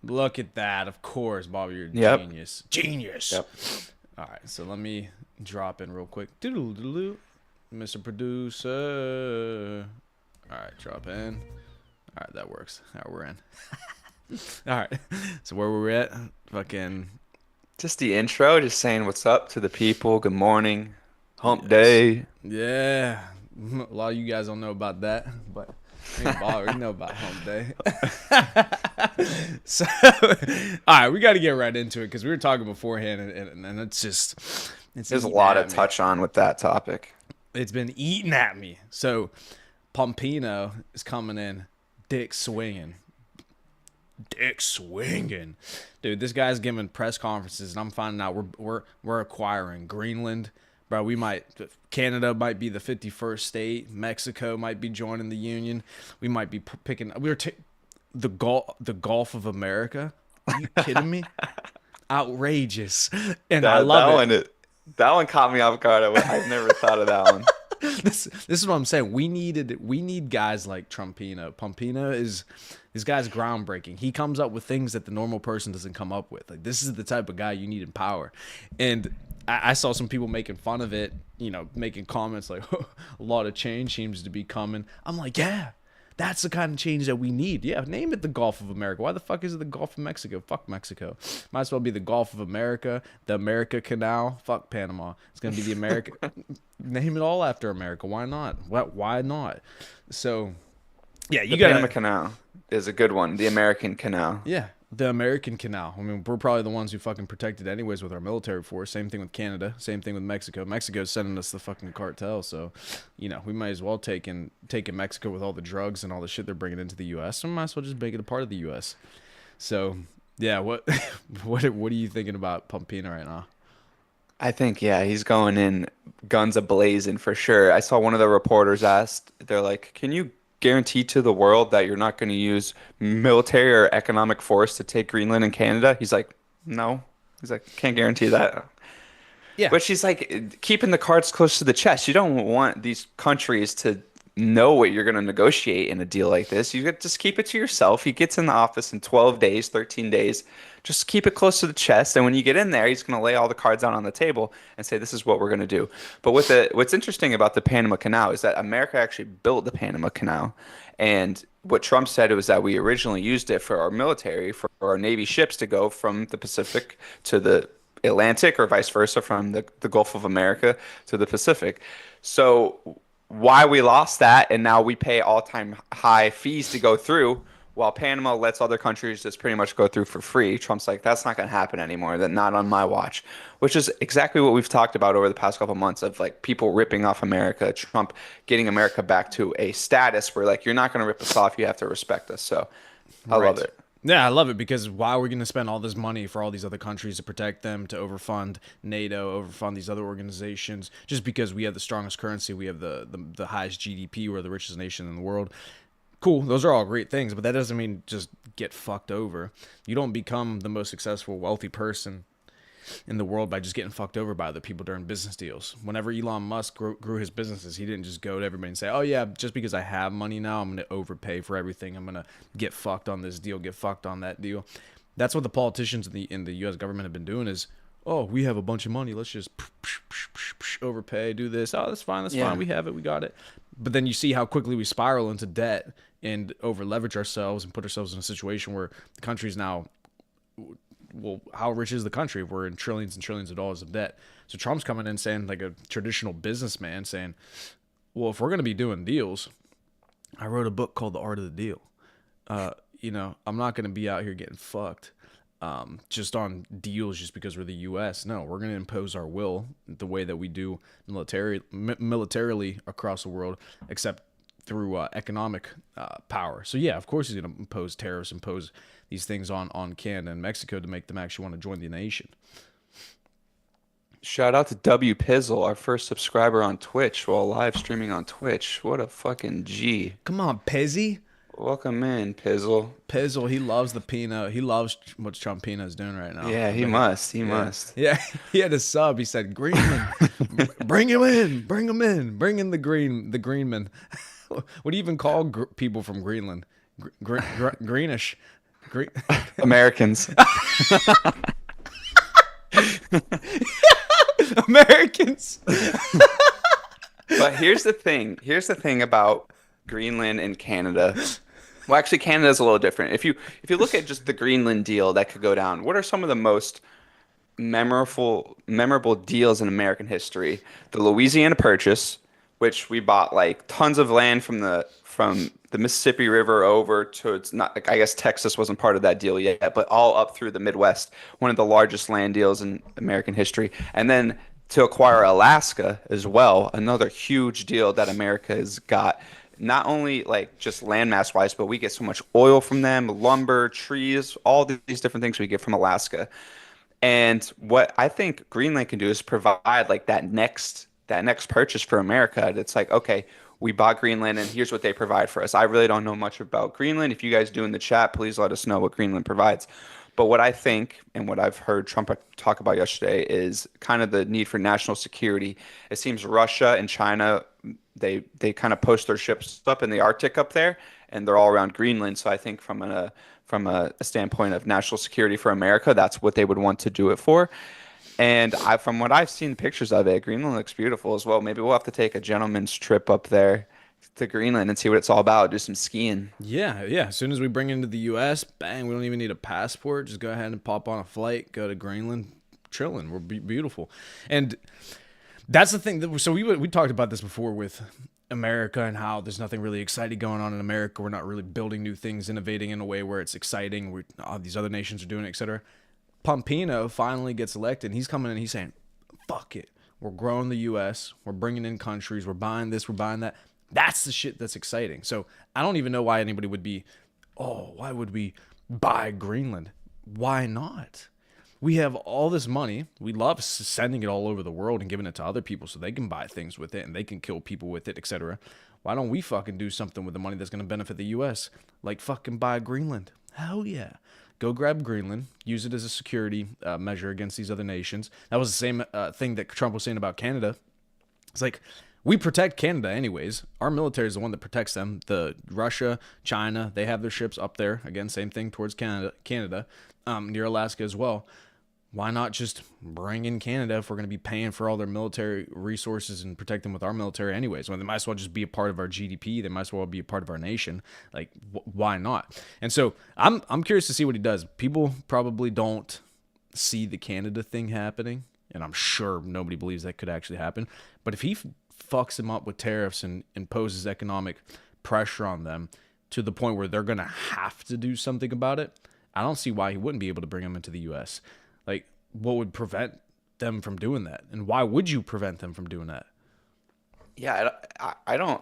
Look at that. Of course, Bobby, you're a Yep. genius. Genius. Yep. All right, so let me drop in real quick. Doodle-doodle-doo. Mr. Producer. All right, drop in. All right, that works. All right, we're in. All right, so where were we at? Fucking Just the intro, just saying what's up to the people. Good morning. Hump yes. day. Yeah. A lot of you guys don't know about that, but me and Bob already know about Hump Day. So, all right, we got to get right into it because we were talking beforehand, and it's There's a eating lot to at me. touch on with that topic. It's been eating at me. So, Pompino is coming in, dick swinging. Dick swinging, dude. This guy's giving press conferences, and I'm finding out we're acquiring Greenland, bro. Canada might be the 51st state. Mexico might be joining the union. We might be picking. The Gulf of America. Are you kidding me? Outrageous, and I That love that it. one that one caught me off guard. I've never thought of that one. This is what I'm saying. We need guys like Trumpino. Pompino is this guy's groundbreaking. He comes up with things that the normal person doesn't come up with. Like this is the type of guy you need in power. And I saw some people making fun of it, making comments like a lot of change seems to be coming. I'm like, yeah, that's the kind of change that we need. Yeah, name it the Gulf of America. Why the fuck is it the Gulf of Mexico? Fuck Mexico. Might as well be the Gulf of America, the America Canal. Fuck Panama. It's gonna be the America. Name it all after America. Why not? Why not? So, yeah, The you Panama gotta. Canal is a good one. The American Canal. Yeah, the American Canal. I mean, we're probably the ones who fucking protect it anyways with our military force. Same thing with Canada. Same thing with Mexico. Mexico's sending us the fucking cartel, so we might as well take in Mexico with all the drugs and all the shit they're bringing into the U.S. So we might as well just make it a part of the U.S. So yeah, what what are you thinking about Pompino right now? I think, yeah, he's going in guns a-blazing for sure. I saw one of the reporters asked, they're like, can you guarantee to the world that you're not going to use military or economic force to take Greenland and Canada? He's like, no. He's like, can't guarantee that. Yeah, But she's like keeping the cards close to the chest. You don't want these countries to know what you're going to negotiate in a deal like this. You just keep it to yourself. He gets in the office in 12 days, 13 days. Just keep it close to the chest. And when you get in there, he's going to lay all the cards out on the table and say, this is what we're going to do. But what's interesting about the Panama Canal is that America actually built the Panama Canal. And what Trump said was that we originally used it for our military, for our Navy ships to go from the Pacific to the Atlantic or vice versa from the Gulf of America to the Pacific. So why we lost that and now we pay all-time high fees to go through while Panama lets other countries just pretty much go through for free. Trump's like, that's not going to happen anymore. That not on my watch, which is exactly what we've talked about over the past couple of months of like people ripping off America, Trump getting America back to a status where like you're not going to rip us off, you have to respect us. So I love right. it. Yeah, I love it because why are we going to spend all this money for all these other countries to protect them, to overfund NATO, overfund these other organizations, just because we have the strongest currency, we have the highest GDP, we're the richest nation in the world. Cool, those are all great things, but that doesn't mean just get fucked over. You don't become the most successful, wealthy person in the world by just getting fucked over by other people during business deals. Whenever Elon Musk grew his businesses, he didn't just go to everybody and say, "Oh yeah, just because I have money now, I'm going to overpay for everything. I'm going to get fucked on this deal, get fucked on that deal." That's what the politicians in the U.S. government have been doing is, "Oh, we have a bunch of money. Let's just overpay, do this. Oh, that's fine. That's fine. Yeah. We have it. We got it." But then you see how quickly we spiral into debt and over leverage ourselves and put ourselves in a situation where the country's now, well, how rich is the country if we're in trillions and trillions of dollars of debt? So Trump's coming in saying, like a traditional businessman, saying, well, if we're going to be doing deals, I wrote a book called The Art of the Deal. I'm not going to be out here getting fucked just on deals just because we're the U.S. No, we're going to impose our will the way that we do militarily across the world, except through economic power. So yeah, of course he's going to impose tariffs, impose these things on Canada and Mexico to make them actually want to join the nation. Shout out to W Pizzle, our first subscriber on Twitch while live streaming on Twitch. What a fucking G. Come on, Pezzy. Welcome in, Pizzle. Pizzle, he loves the peanut. He loves what Trumpino's doing right now. Yeah, I he bet he, must. He yeah. must. Yeah, he had a sub. He said, Greenman, bring him in. Bring him in. Bring in the Greenman. What do you even call people from Greenland? Greenish. Great. Americans. Americans. But here's the thing. Here's the thing about Greenland and Canada. Well, actually, Canada's a little different. If you look at just the Greenland deal that could go down, what are some of the most memorable deals in American history? The Louisiana Purchase, which we bought like tons of land from the Mississippi River over to it's not like I guess Texas wasn't part of that deal yet, but all up through the Midwest, one of the largest land deals in American history. And then to acquire Alaska as well, another huge deal that America has got. Not only like just landmass wise, but we get so much oil from them, lumber, trees, all these different things we get from Alaska. And what I think Greenland can do is provide like that next purchase for America. It's like, okay, we bought Greenland and here's what they provide for us. I really don't know much about Greenland. If you guys do in the chat, please let us know what Greenland provides. But what I think and what I've heard Trump talk about yesterday is kind of the need for national security. It seems Russia and China they kind of post their ships up in the Arctic up there, and they're all around Greenland. So I think from a standpoint of national security for America, that's what they would want to do it for. And from what I've seen pictures of it, Greenland looks beautiful as well. Maybe we'll have to take a gentleman's trip up there to Greenland and see what it's all about. Do some skiing. Yeah, yeah. As soon as we bring it into the U.S., bang, we don't even need a passport. Just go ahead and pop on a flight, go to Greenland, chilling. We're beautiful. And that's the thing. So we talked about this before with America and how there's nothing really exciting going on in America. We're not really building new things, innovating in a way where it's exciting. All these other nations are doing it, etc. Pompeo finally gets elected. And he's coming in and he's saying, fuck it. We're growing the U.S. We're bringing in countries. We're buying this. We're buying that. That's the shit that's exciting. So I don't even know why anybody would be, oh, why would we buy Greenland? Why not? We have all this money. We love sending it all over the world and giving it to other people so they can buy things with it and they can kill people with it, etc. Why don't we fucking do something with the money that's going to benefit the U.S.? Like fucking buy Greenland. Hell yeah. Go grab Greenland, use it as a security measure against these other nations. That was the same thing that Trump was saying about Canada. It's like, we protect Canada anyways. Our military is the one that protects them. The Russia, China, they have their ships up there. Again, same thing towards Canada, near Alaska as well. Why not just bring in Canada if we're going to be paying for all their military resources and protect them with our military anyways? Well, they might as well just be a part of our GDP. They might as well be a part of our nation. Like, why not? And so I'm curious to see what he does. People probably don't see the Canada thing happening, and I'm sure nobody believes that could actually happen. But if he fucks them up with tariffs and imposes economic pressure on them to the point where they're going to have to do something about it, I don't see why he wouldn't be able to bring them into the U.S. Like, what would prevent them from doing that? And why would you prevent them from doing that? Yeah, I don't.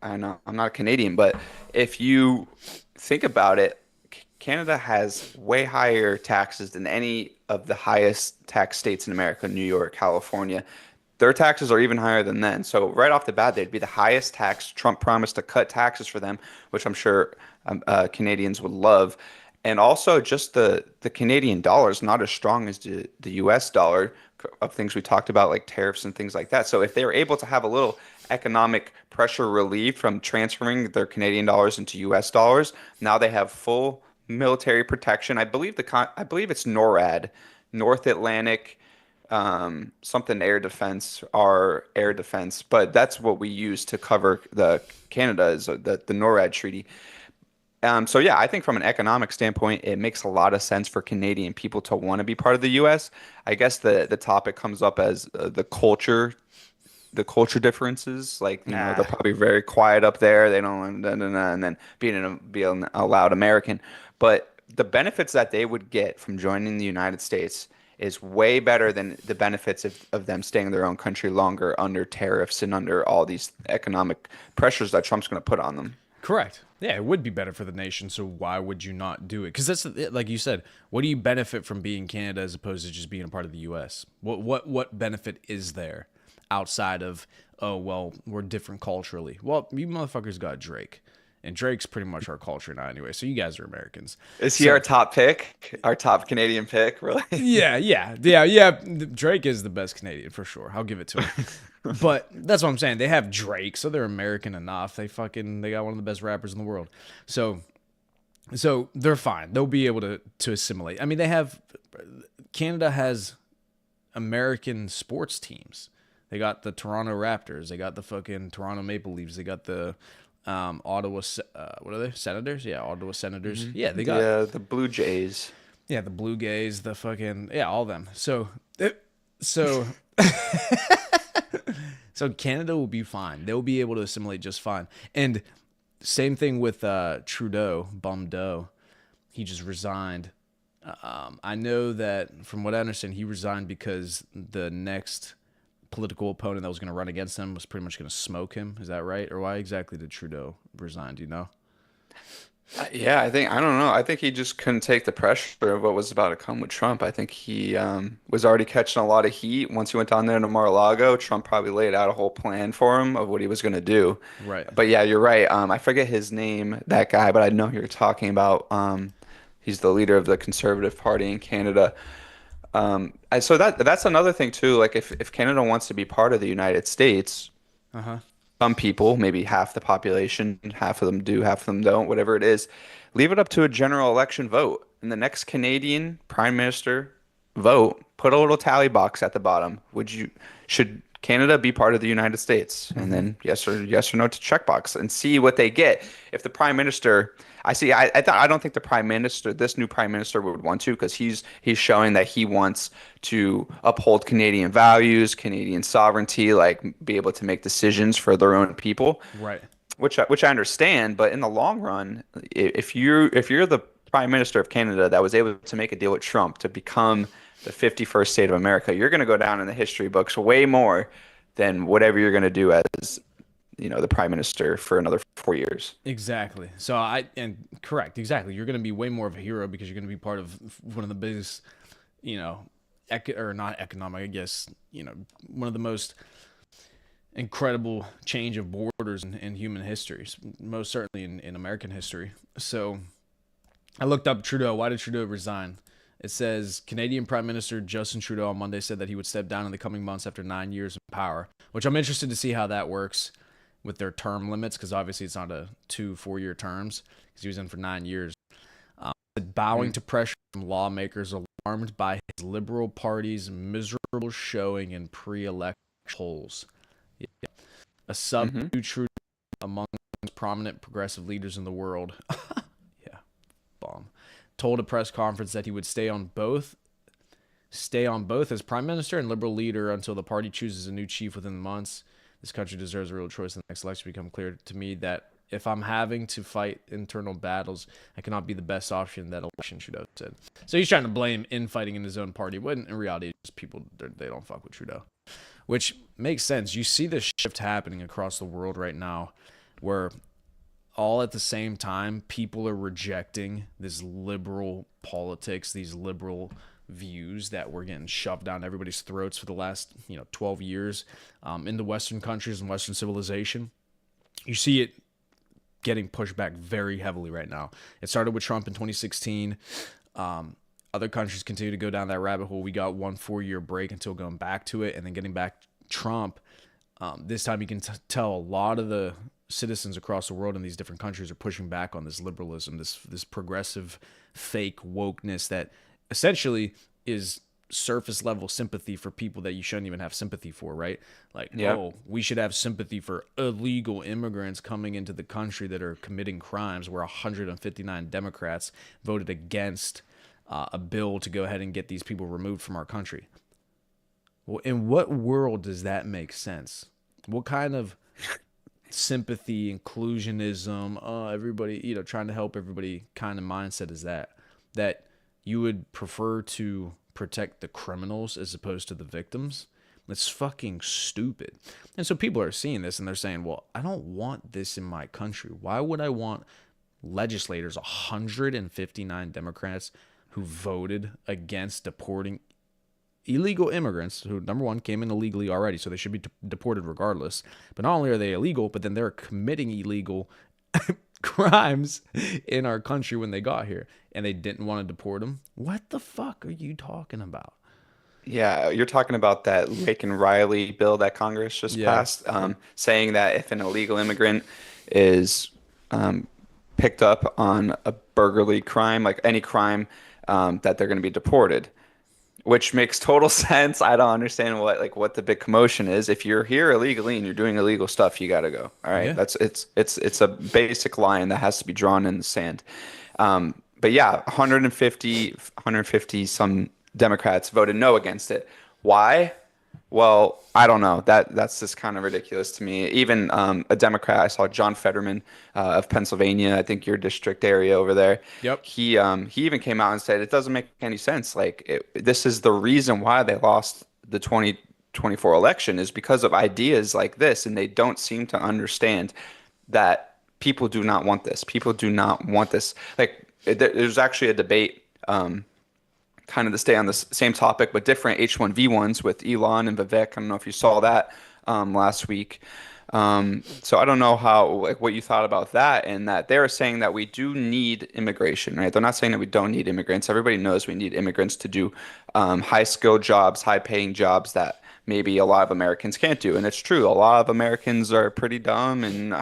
I know I'm not a Canadian, but if you think about it, Canada has way higher taxes than any of the highest tax states in America, New York, California. Their taxes are even higher than then. So right off the bat, they'd be the highest tax. Trump promised to cut taxes for them, which I'm sure Canadians would love. And also just the Canadian dollar is not as strong as the US dollar of things we talked about, like tariffs and things like that. So if they were able to have a little economic pressure relief from transferring their Canadian dollars into US dollars, now they have full military protection. I believe it's NORAD, North Atlantic something air defense, our air defense, but that's what we use to cover the Canada is the NORAD treaty. So yeah, I think from an economic standpoint, it makes a lot of sense for Canadian people to want to be part of the U.S. I guess the topic comes up as the culture differences. Like, they're probably very quiet up there. They don't, and then being a loud American. But the benefits that they would get from joining the United States is way better than the benefits of them staying in their own country longer under tariffs and under all these economic pressures that Trump's going to put on them. Correct. Yeah, it would be better for the nation. So why would you not do it? Because that's like you said. What do you benefit from being Canada as opposed to just being a part of the U.S.? What benefit is there outside of, oh well, we're different culturally? Well, you motherfuckers got Drake, and Drake's pretty much our culture now anyway. So you guys are Americans. Is he our top pick? Our top Canadian pick, really? Yeah. Drake is the best Canadian for sure. I'll give it to him. But that's what I'm saying. They have Drake, so they're American enough. They got one of the best rappers in the world. So So they're fine. They'll be able to assimilate. I mean, they have Canada has American sports teams. They got the Toronto Raptors. They got the fucking Toronto Maple Leafs. They got the Ottawa. What are they? Senators? Yeah, Ottawa Senators. Hmm. Yeah, they got The Blue Jays. yeah the Blue Jays. The fucking yeah, all of them. So so Canada will be fine. They'll be able to assimilate just fine. And same thing with Trudeau, Bumdo. He just resigned. I know that from what I understand, he resigned because the next political opponent that was going to run against him was pretty much going to smoke him. Is that right? Or why exactly did Trudeau resign? Do you know? Yeah, I don't know. I think he just couldn't take the pressure of what was about to come with Trump. I think he was already catching a lot of heat. Once he went down there to Mar-a-Lago, Trump probably laid out a whole plan for him of what he was going to do. Right. But yeah, you're right. I forget his name, that guy, but I know who you're talking about. He's the leader of the Conservative Party in Canada. So that's another thing too. Like if Canada wants to be part of the United States, Uh huh. some people, maybe half the population, half of them do, half of them don't, whatever it is, leave it up to a general election vote. And the next Canadian Prime Minister vote, put a little tally box at the bottom. Should Canada be part of the United States? And Mm-hmm. then yes or no to checkbox and see what they get. If the Prime Minister, I don't think the Prime Minister, this new Prime Minister would want to because he's showing that he wants to uphold Canadian values, Canadian sovereignty, like be able to make decisions for their own people, Right. which I understand. But in the long run, if you're the Prime Minister of Canada that was able to make a deal with Trump to become the 51st state of America, you're going to go down in the history books way more than whatever you're going to do as, the Prime Minister for another 4 years. Exactly. So and correct. Exactly. You're going to be way more of a hero because you're going to be part of one of the biggest, you know, or not economic, I guess, one of the most incredible change of borders in human history, most certainly in American history. So I looked up Trudeau. Why did Trudeau resign? It says Canadian Prime Minister Justin Trudeau on Monday said that he would step down in the coming months after 9 years in power, which I'm interested to see how that works with their term limits because obviously it's not a 2 4 year terms because he was in for 9 years. Bowing Mm. to pressure from lawmakers alarmed by his Liberal Party's miserable showing in pre-election polls. Yeah. A Hmm. subdued Trudeau among the most prominent progressive leaders in the world. Yeah, bomb. Told a press conference that he would stay on both as prime minister and liberal leader until the party chooses a new chief within months. This country deserves a real choice in the next election. Become clear to me that if I'm having to fight internal battles, I cannot be the best option that election Trudeau said. So he's trying to blame infighting in his own party, when in reality, it's just people they don't fuck with Trudeau, which makes sense. You see this shift happening across the world right now, where all at the same time, people are rejecting this liberal politics, these liberal views that were getting shoved down everybody's throats for the last 12 years in the Western countries and Western civilization. You see it getting pushed back very heavily right now. It started with Trump in 2016. Other countries continue to go down that rabbit hole. We got 1 4 year break until going back to it and then getting back Trump. This time you can tell a lot of the citizens across the world in these different countries are pushing back on this liberalism, this progressive fake wokeness that essentially is surface level sympathy for people that you shouldn't even have sympathy for, right? Like, Yep. oh, we should have sympathy for illegal immigrants coming into the country that are committing crimes, where 159 Democrats voted against a bill to go ahead and get these people removed from our country. Well, in what world does that make sense? What kind of sympathy, inclusionism, everybody, trying to help everybody kind of mindset is that? That you would prefer to protect the criminals as opposed to the victims? It's fucking stupid. And so people are seeing this and they're saying, well, I don't want this in my country. Why would I want legislators, 159 Democrats, who voted against deporting illegal immigrants who, number one, came in illegally already, so they should be deported regardless. But not only are they illegal, but then they're committing illegal crimes in our country when they got here, and they didn't want to deport them. What the fuck are you talking about? Yeah, you're talking about that Laken Riley bill that Congress just Yeah. passed, saying that if an illegal immigrant is picked up on a burglary crime, like any crime, that they're going to be deported, which makes total sense. I don't understand what the big commotion is. If you're here illegally and you're doing illegal stuff, you got to go. All right, Yeah. that's it's a basic line that has to be drawn in the sand. But yeah, 150 some Democrats voted no against it. Why? Well, I don't know. That's just kind of ridiculous to me. Even a Democrat, I saw John Fetterman of Pennsylvania, I think your district area over there. Yep. He even came out and said it doesn't make any sense. This is the reason why they lost the 2024 election is because of ideas like this, and they don't seem to understand that people do not want this. People do not want this. There's actually a debate. Kind of to stay on the same topic, but different H1V1s with Elon and Vivek. I don't know if you saw that last week. So I don't know what you thought about that, and that they're saying that we do need immigration, right? They're not saying that we don't need immigrants. Everybody knows we need immigrants to do high skilled jobs, high paying jobs that maybe a lot of Americans can't do. And it's true, a lot of Americans are pretty dumb and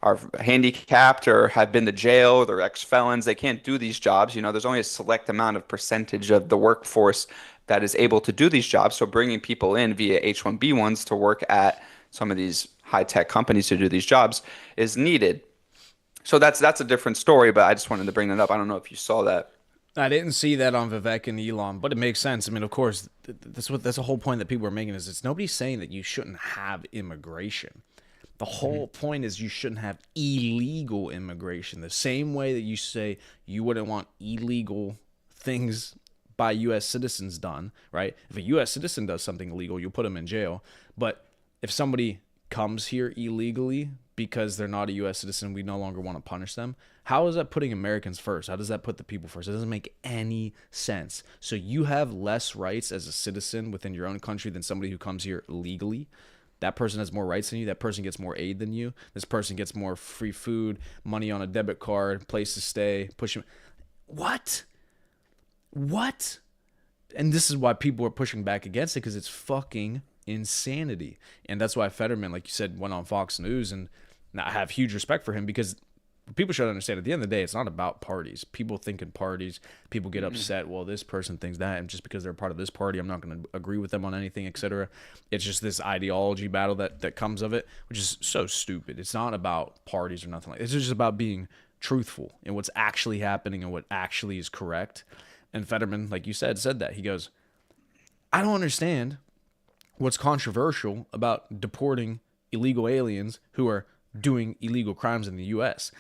are handicapped or have been to jail. They're ex-felons. They can't do these jobs. There's only a select amount of percentage of the workforce that is able to do these jobs. So bringing people in via H-1B ones to work at some of these high-tech companies to do these jobs is needed. So that's a different story, but I just wanted to bring that up. I don't know if you saw that. I didn't see that on Vivek and Elon, but it makes sense. I mean, of course, that's the whole point that people are making is it's nobody's saying that you shouldn't have immigration. The whole point is you shouldn't have illegal immigration. The same way that you say you wouldn't want illegal things by U.S. citizens done, right? If a U.S. citizen does something illegal, you'll put them in jail. But if somebody comes here illegally because they're not a U.S. citizen, we no longer want to punish them. How is that putting Americans first? How does that put the people first? It doesn't make any sense. So you have less rights as a citizen within your own country than somebody who comes here legally. That person has more rights than you. That person gets more aid than you. This person gets more free food, money on a debit card, place to stay, pushing. What? What? And this is why people are pushing back against it because it's fucking insanity. And that's why Fetterman, like you said, went on Fox News. And I have huge respect for him because people should understand at the end of the day, it's not about parties. People think in parties. People get upset. Well, this person thinks that. And just because they're part of this party, I'm not going to agree with them on anything, etc. It's just this ideology battle that comes of it, which is so stupid. It's not about parties or nothing like that. It's just about being truthful and what's actually happening and what actually is correct. And Fetterman, like you said that. He goes, I don't understand what's controversial about deporting illegal aliens who are doing illegal crimes in the U.S.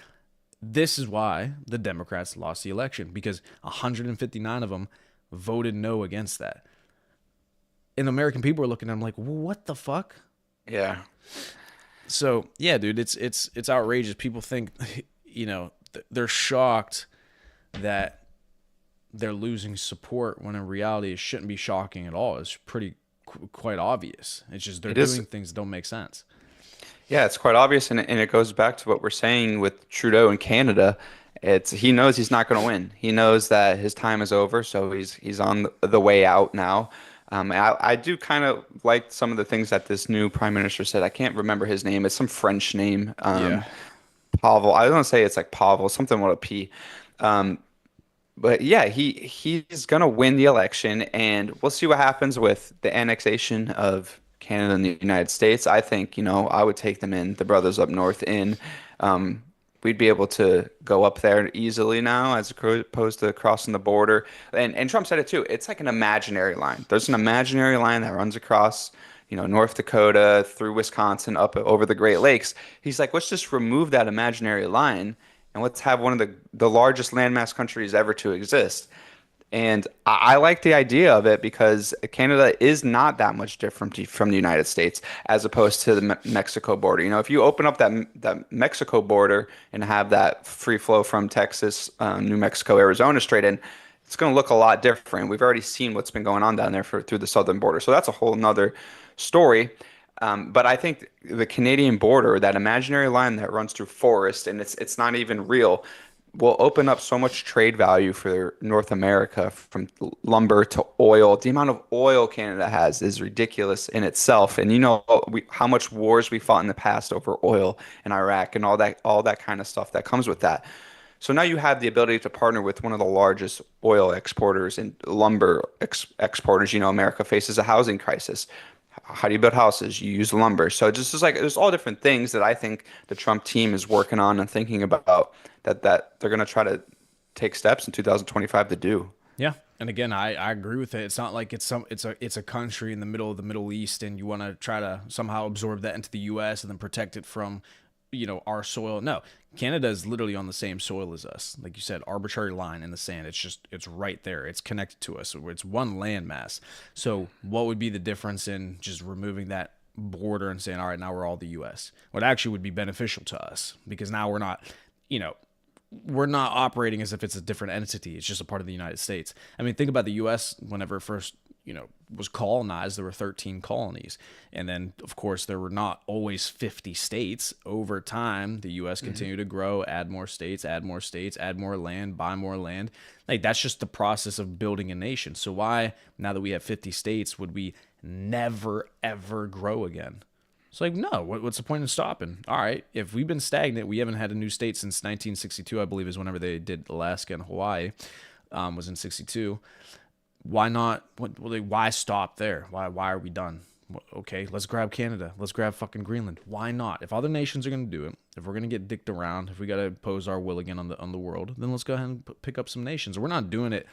This is why the Democrats lost the election because 159 of them voted no against that. And American people are looking at them like, what the fuck? Yeah. So yeah, dude, it's outrageous. People think, they're shocked that they're losing support when in reality it shouldn't be shocking at all. It's quite obvious. It's just they're doing things that don't make sense. Yeah, it's quite obvious, and it goes back to what we're saying with Trudeau in Canada. He knows he's not going to win. He knows that his time is over, so he's on the way out now. I do kind of like some of the things that this new prime minister said. I can't remember his name. It's some French name. Yeah. Pavel. I don't say it's like Pavel, something with a P. But yeah, he's gonna win the election, and we'll see what happens with the annexation of Canada and the United States. I think, I would take them in, the brothers up north in. We'd be able to go up there easily now as opposed to crossing the border. And Trump said it too. It's like an imaginary line. There's an imaginary line that runs across, North Dakota through Wisconsin up over the Great Lakes. He's like, let's just remove that imaginary line and let's have one of the largest landmass countries ever to exist. And I like the idea of it because Canada is not that much different from the United States as opposed to the Mexico border. If you open up that Mexico border and have that free flow from Texas, New Mexico, Arizona straight in, it's going to look a lot different. We've already seen what's been going on down there through the southern border. So that's a whole nother story. But I think the Canadian border, that imaginary line that runs through forest, and it's not even real. will open up so much trade value for North America from lumber to oil. The amount of oil Canada has is ridiculous in itself. And you know how much wars we fought in the past over oil in Iraq and all that kind of stuff that comes with that. So now you have the ability to partner with one of the largest oil exporters and lumber exporters. You know, America faces a housing crisis. How do you build houses? You use lumber. So just is like there's all different things that I think the Trump team is working on and thinking about that they're going to try to take steps in 2025 to do. Yeah. And again, I agree with it. It's not like it's a country in the middle of the Middle East and you want to try to somehow absorb that into the US and then protect it from, our soil. No. Canada is literally on the same soil as us. Like you said, arbitrary line in the sand. It's right there. It's connected to us. It's one landmass. So what would be the difference in just removing that border and saying, all right, now we're all the US? What actually would be beneficial to us because now you know, we're not operating as if it's a different entity. It's just a part of the United States. I mean, think about the U.S. whenever it first, was colonized. There were 13 colonies. And then, of course, there were not always 50 states. Over time, the U.S. continued to grow, add more states, add more land, buy more land. Like, that's just the process of building a nation. So why, now that we have 50 states, would we never, ever grow again? It's like, no, what's the point in stopping? All right, if we've been stagnant, we haven't had a new state since 1962, I believe, is whenever they did Alaska and Hawaii, was in 62. Why not? Why stop there? Why are we done? Okay, let's grab Canada. Let's grab fucking Greenland. Why not? If other nations are going to do it, if we're going to get dicked around, if we got to impose our will again on the world, then let's go ahead and pick up some nations. We're not doing it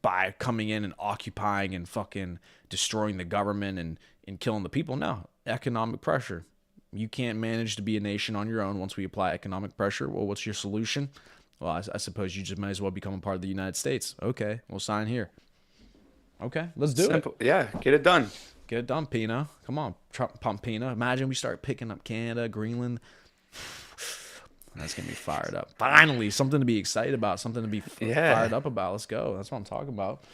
by coming in and occupying and fucking destroying the government and killing the people. No, economic pressure. You can't manage to be a nation on your own once we apply economic pressure. Well, what's your solution? Well, I suppose you just might as well become a part of the United States. Okay, we'll sign here. Okay, let's do Simple. it. Yeah, get it done. Get it done, Pino. Come on, Pump Pino. Imagine we start picking up Canada, Greenland. That's going to be fired up. Finally, something to be excited about, something to be fired up about. Let's go. That's what I'm talking about.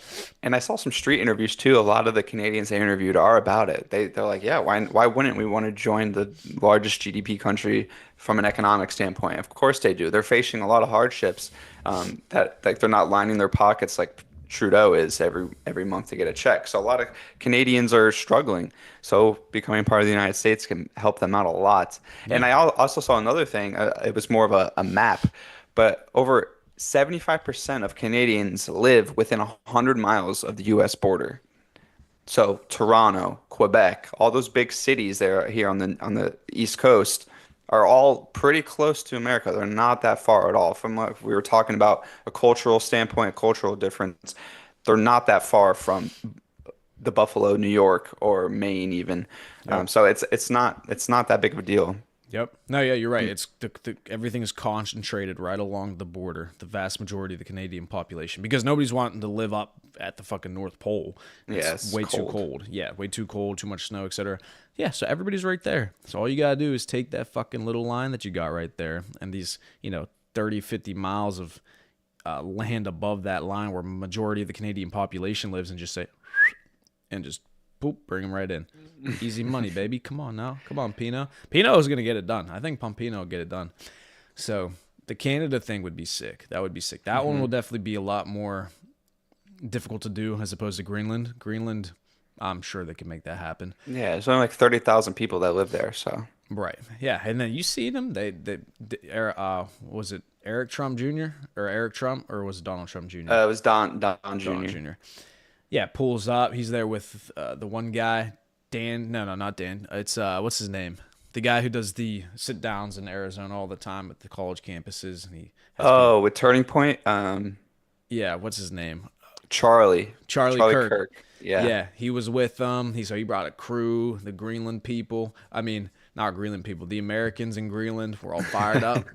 And I saw some street interviews too. A lot of the Canadians they interviewed are about it. They're like, yeah, why wouldn't we want to join the largest GDP country from an economic standpoint? Of course they do. They're facing a lot of hardships that like they're not lining their pockets like Trudeau is every month to get a check. So a lot of Canadians are struggling. So becoming part of the United States can help them out a lot. Yeah. And I also saw another thing. It was more of a map, but over 75% of Canadians live within 100 miles of the U.S. border. So Toronto, Quebec, all those big cities there here on the East Coast are all pretty close to America. They're not that far at all. From what we were talking about a cultural standpoint, a cultural difference, they're not that far from the Buffalo, New York, or Maine even. Yep. So it's not that big of a deal. Yep. No, yeah, you're right. It's everything is concentrated right along the border, the vast majority of the Canadian population, because nobody's wanting to live up at the fucking North Pole. It's way too cold. Yeah, way too cold, too much snow, etc. Yeah, so everybody's right there. So all you got to do is take that fucking little line that you got right there and these, 30, 50 miles of land above that line where majority of the Canadian population lives and just say, and just boop, bring them right in. Easy money, baby. Come on now. Come on, Pino. Pino is going to get it done. I think Pompino will get it done. So the Canada thing would be sick. That would be sick. That one will definitely be a lot more difficult to do as opposed to Greenland. Greenland, I'm sure they can make that happen. Yeah, there's only like 30,000 people that live there, so. Right. Yeah, and then you see them. Was it Eric Trump Jr. or Eric Trump or was it Donald Trump Jr.? It was Don Jr. Donald Jr. Yeah, pulls up. He's there with the one guy, Dan. No, not Dan. It's what's his name? The guy who does the sit downs in Arizona all the time at the college campuses. And he with Turning Point. Yeah, what's his name? Charlie Kirk. Yeah. Yeah, he was with them. He brought a crew, the Greenland people. I mean, not Greenland people. The Americans in Greenland were all fired up.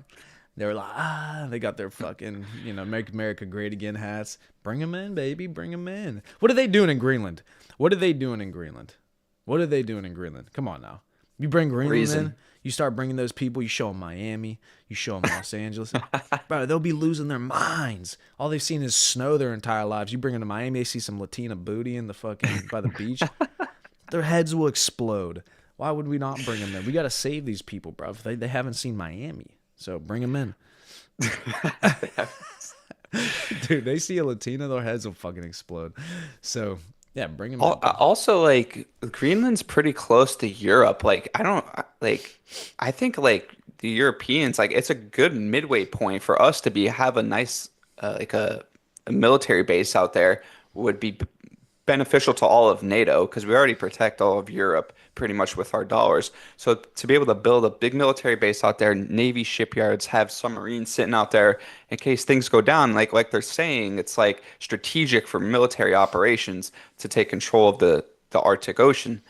They were like, they got their fucking, Make America Great Again hats. Bring them in, baby. Bring them in. What are they doing in Greenland? What are they doing in Greenland? Come on now. You bring Greenland in, you start bringing those people, you show them Miami, you show them Los Angeles. Bro, they'll be losing their minds. All they've seen is snow their entire lives. You bring them to Miami, they see some Latina booty in the fucking, by the beach. Their heads will explode. Why would we not bring them in? We got to save these people, bro. They haven't seen Miami. So bring them in. Dude, they see a Latina, their heads will fucking explode. So yeah, bring them in, dude. Also, like Greenland's pretty close to Europe. Like I don't like I think like the Europeans like it's a good midway point for us to be have a nice like a military base out there would be beneficial to all of NATO because we already protect all of Europe pretty much with our dollars. So to be able to build a big military base out there, Navy shipyards, have submarines sitting out there in case things go down, like they're saying, it's like strategic for military operations to take control of the Arctic Ocean.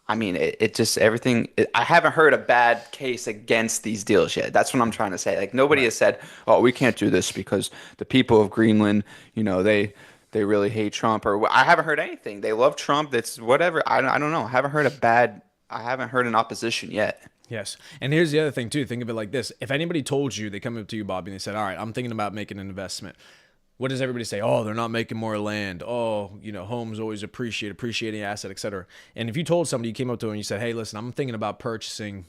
I mean, it just everything. I haven't heard a bad case against these deals yet. That's what I'm trying to say. Like nobody Right. has said, "Oh, we can't do this because the people of Greenland, they really hate Trump." Or I haven't heard anything. They love Trump. That's whatever. I don't know. I haven't heard a bad. I haven't heard an opposition yet. Yes. And here's the other thing too. Think of it like this. If anybody told you, they come up to you, Bobby, and they said, "All right, I'm thinking about making an investment." What does everybody say? Oh, they're not making more land. Oh, homes always appreciating asset, etc. And if you told somebody, you came up to them and you said, "Hey, listen, I'm thinking about purchasing,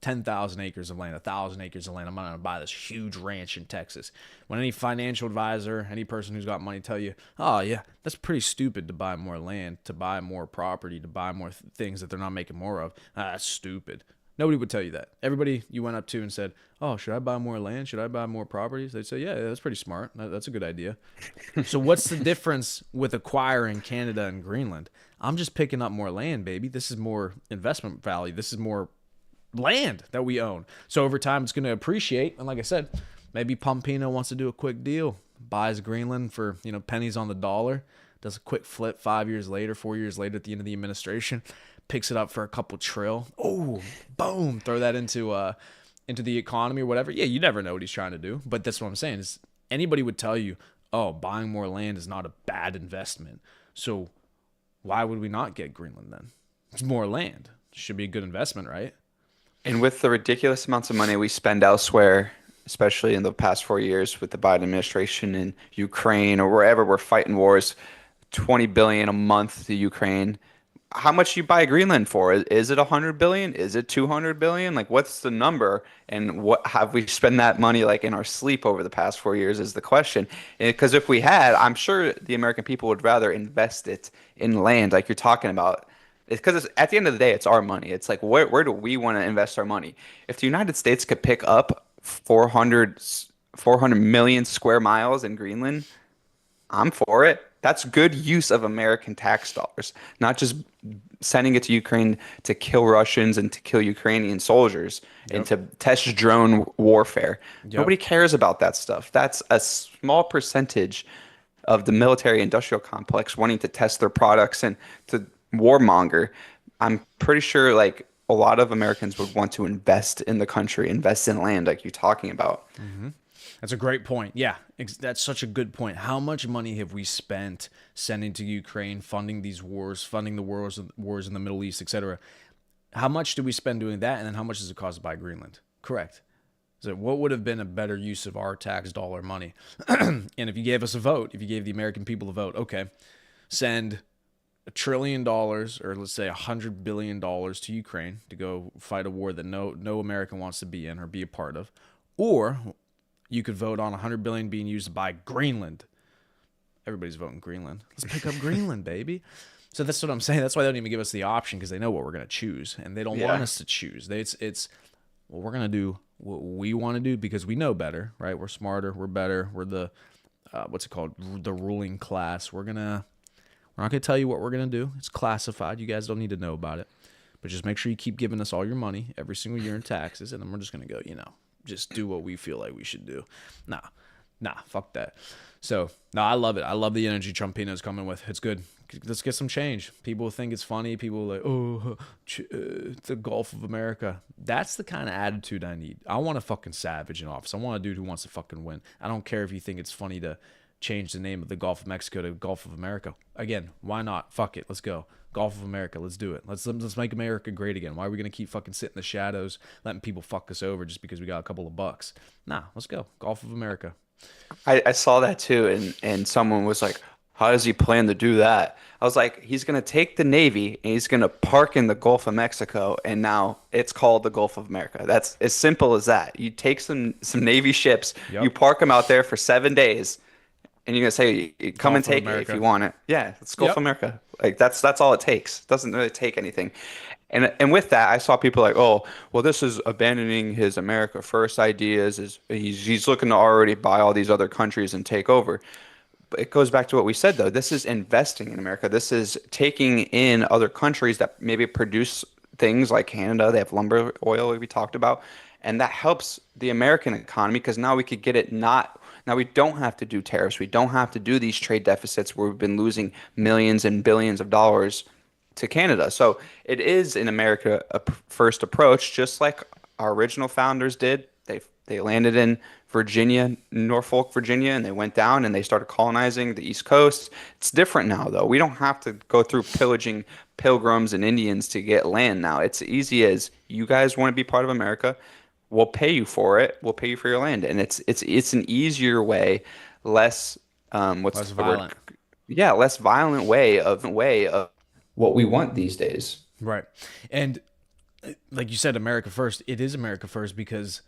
10,000 acres of land, 1,000 acres of land. I'm going to buy this huge ranch in Texas." When any financial advisor, any person who's got money tell you, "Oh, yeah, that's pretty stupid to buy more land, to buy more property, to buy more things that they're not making more of. That's stupid." Nobody would tell you that. Everybody you went up to and said, "Oh, should I buy more land? Should I buy more properties?" They'd say, "Yeah, that's pretty smart. That's a good idea." So, what's the difference with acquiring Canada and Greenland? I'm just picking up more land, baby. This is more investment value. This is more land that we own. So, over time, it's going to appreciate. And, like I said, maybe Pompino wants to do a quick deal, buys Greenland for, pennies on the dollar, does a quick flip 5 years later, 4 years later at the end of the administration, picks it up for a couple trill. Oh, boom! Throw that into the economy or whatever. Yeah, you never know what he's trying to do. But that's what I'm saying is anybody would tell you, "Oh, buying more land is not a bad investment." So why would we not get Greenland then? It's more land. Should be a good investment, right? And with the ridiculous amounts of money we spend elsewhere, especially in the past 4 years with the Biden administration in Ukraine or wherever we're fighting wars, 20 billion a month to Ukraine. How much you buy Greenland for? Is it 100 billion? Is it 200 billion? Like what's the number? And what have we spent that money like in our sleep over the past 4 years is the question. Because if we had, I'm sure the American people would rather invest it in land like you're talking about. It's because at the end of the day, it's our money. It's like where do we want to invest our money? If the United States could pick up 400 million square miles in Greenland, I'm for it. That's good use of American tax dollars, not just sending it to Ukraine to kill Russians and to kill Ukrainian soldiers and Yep. to test drone warfare. Yep. Nobody cares about that stuff. That's a small percentage of the military industrial complex wanting to test their products and to warmonger. I'm pretty sure like a lot of Americans would want to invest in the country, invest in land like you're talking about. That's a great point. Yeah, that's such a good point. How much money have we spent sending to Ukraine, funding these wars, funding the wars in the Middle East, etc.? How much do we spend doing that, and then how much does it cost to buy Greenland? Correct. So what would have been a better use of our tax dollar money? And if you gave us a vote, if you gave the American people a vote, okay, send $1 trillion, or let's say $100 billion to Ukraine to go fight a war that no American wants to be in or be a part of, or you could vote on 100 billion being used to buy Greenland. Everybody's voting Greenland. Let's pick up Greenland, baby. So that's what I'm saying. That's why they don't even give us the option because they know what we're gonna choose, and they don't want Yeah. us to choose. It's well, we're gonna do what we want to do because we know better, right? We're smarter. We're better. We're the what's it called? The ruling class. We're not gonna tell you what we're gonna do. It's classified. You guys don't need to know about it. But just make sure you keep giving us all your money every single year in taxes, and then we're just gonna go, just do what we feel like we should do. Nah, fuck that. So, no, I love it. I love the energy Trumpino's coming with. It's good. Let's get some change. People think it's funny. People are like, "Oh, the Gulf of America." That's the kind of attitude I need. I want a fucking savage in office. I want a dude who wants to fucking win. I don't care if you think it's funny to change the name of the Gulf of Mexico to Gulf of America. Again, why not? Fuck it. Let's go. Gulf of America. Let's do it. Let's make America great again. Why are we gonna keep fucking sitting in the shadows, letting people fuck us over just because we got a couple of bucks? Nah, let's go. Gulf of America. I saw that too, and someone was like, How does he plan to do that? I was like, he's going to take the Navy and he's going to park in the Gulf of Mexico, and now it's called the Gulf of America. That's as simple as that. You take some Navy ships, you Yep. park them out there for 7 days, and you're going to say, come and Gulf of take it if you America. want it. Yeah, it's Gulf of Yep. America. Like that's all it takes. It doesn't really take anything. And with that, I saw people like, oh, well, this is abandoning his America First ideas. Is he's looking to already buy all these other countries and take over. But it goes back to what we said, though. This is investing in America. This is taking in other countries that maybe produce things like Canada. They have lumber, oil, like we talked about. And that helps the American economy because now we could get it not, now we don't have to do tariffs. We don't have to do these trade deficits where we've been losing millions and billions of dollars to Canada. So it is in America a first approach, just like our original founders did. They landed in Virginia, Norfolk, Virginia, and they went down and they started colonizing the East Coast. It's different now, though. We don't have to go through pillaging pilgrims and Indians to get land now. It's easy as you guys want to be part of America. We'll pay you for it. We'll pay you for your land, and it's an easier way, less what's Less the word? violent. Yeah, less violent way of what we want these days. Right. And like you said, America first. It is America first because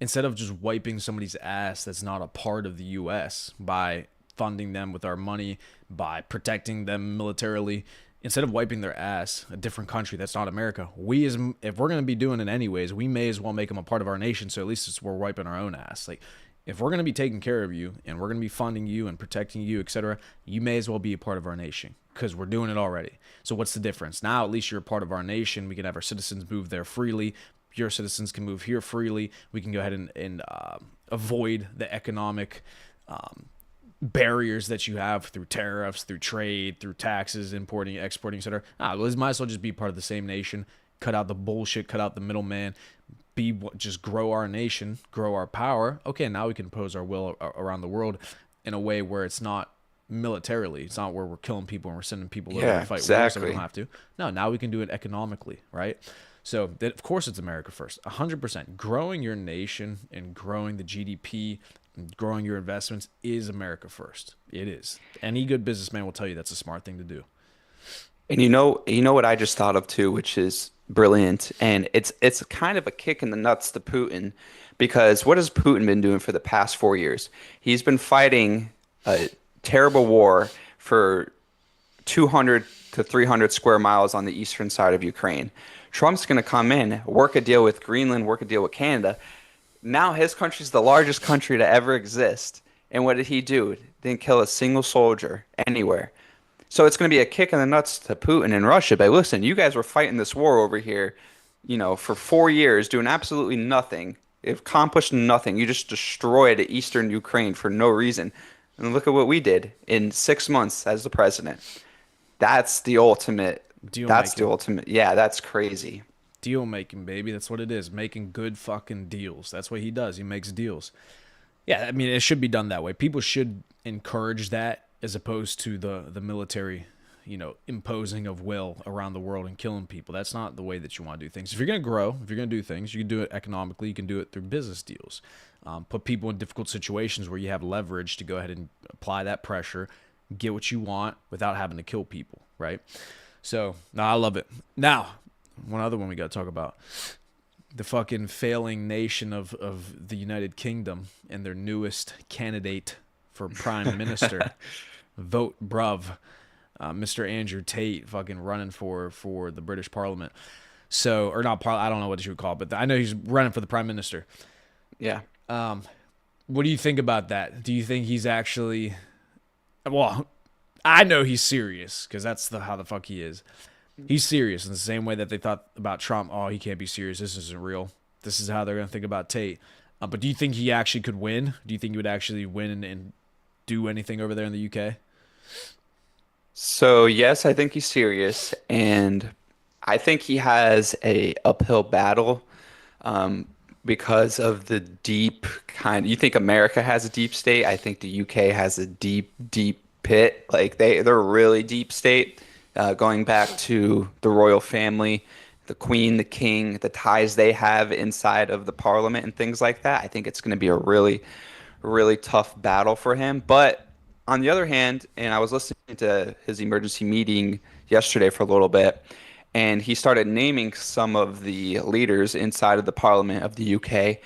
instead of just wiping somebody's ass that's not a part of the U.S. by funding them with our money, by protecting them militarily, instead of wiping their ass, a different country that's not America, we as if we're going to be doing it anyways, we may as well make them a part of our nation. So at least we're wiping our own ass. Like if we're going to be taking care of you and we're going to be funding you and protecting you, etc., you may as well be a part of our nation because we're doing it already. So what's the difference? Now at least you're a part of our nation. We can have our citizens move there freely. Your citizens can move here freely. We can go ahead and avoid the economic barriers that you have through tariffs, through trade, through taxes, importing, exporting, etc. Well, might as well just be part of the same nation. Cut out the bullshit. Cut out the middleman. Just grow our nation, grow our power. Okay, now we can impose our will around the world in a way where it's not militarily. It's not where we're killing people and we're sending people over to Yeah, fight wars so we don't exactly. have to. No, now we can do it economically, right? So that, of course, it's America first. 100%. Growing your nation and growing the GDP and growing your investments is America first. It is. Any good businessman will tell you that's a smart thing to do. And you know what I just thought of too, which is brilliant, and it's kind of a kick in the nuts to Putin, because what has Putin been doing for the past 4 years? He's been fighting a terrible war for 200 to 300 square miles on the eastern side of Ukraine. Trump's going to come in, work a deal with Greenland, work a deal with Canada. Now his country's the largest country to ever exist. And what did he do? Didn't kill a single soldier anywhere. So it's going to be a kick in the nuts to Putin and Russia. But listen, you guys were fighting this war over here, for 4 years, doing absolutely nothing. It accomplished nothing. You just destroyed eastern Ukraine for no reason. And look at what we did in 6 months as the president. That's the ultimate. Deal That's the making. ultimate. Yeah, that's crazy. Deal making, baby. That's what it is. Making good fucking deals. That's what he does. He makes deals. Yeah, I mean, it should be done that way. People should encourage that as opposed to the military, imposing of will around the world and killing people. That's not the way that you want to do things. If you're going to grow, if you're going to do things, you can do it economically. You can do it through business deals. Put people in difficult situations where you have leverage to go ahead and apply that pressure, get what you want without having to kill people, right? So, no, I love it. Now, one other one we got to talk about the fucking failing nation of the United Kingdom and their newest candidate for prime minister. Vote, bruv. Mr. Andrew Tate fucking running for the British Parliament. So, or not I don't know what you would call it, but I know he's running for the prime minister. Yeah. What do you think about that? Do you think he's actually? Well, I know he's serious because that's how the fuck he is. He's serious in the same way that they thought about Trump. Oh, he can't be serious. This isn't real. This is how they're gonna think about Tate. But do you think he actually could win? Do you think he would actually win and do anything over there in the UK? So yes, I think he's serious, and I think he has a uphill battle, um, because of the deep kind. You think America has a deep state? I think the UK has a deep, deep pit. Like they're really deep state, going back to the royal family, the Queen, the King, the ties they have inside of the Parliament and things like that. I think it's going to be a really, really tough battle for him. But on the other hand, and I was listening to his emergency meeting yesterday for a little bit, and he started naming some of the leaders inside of the Parliament of the UK,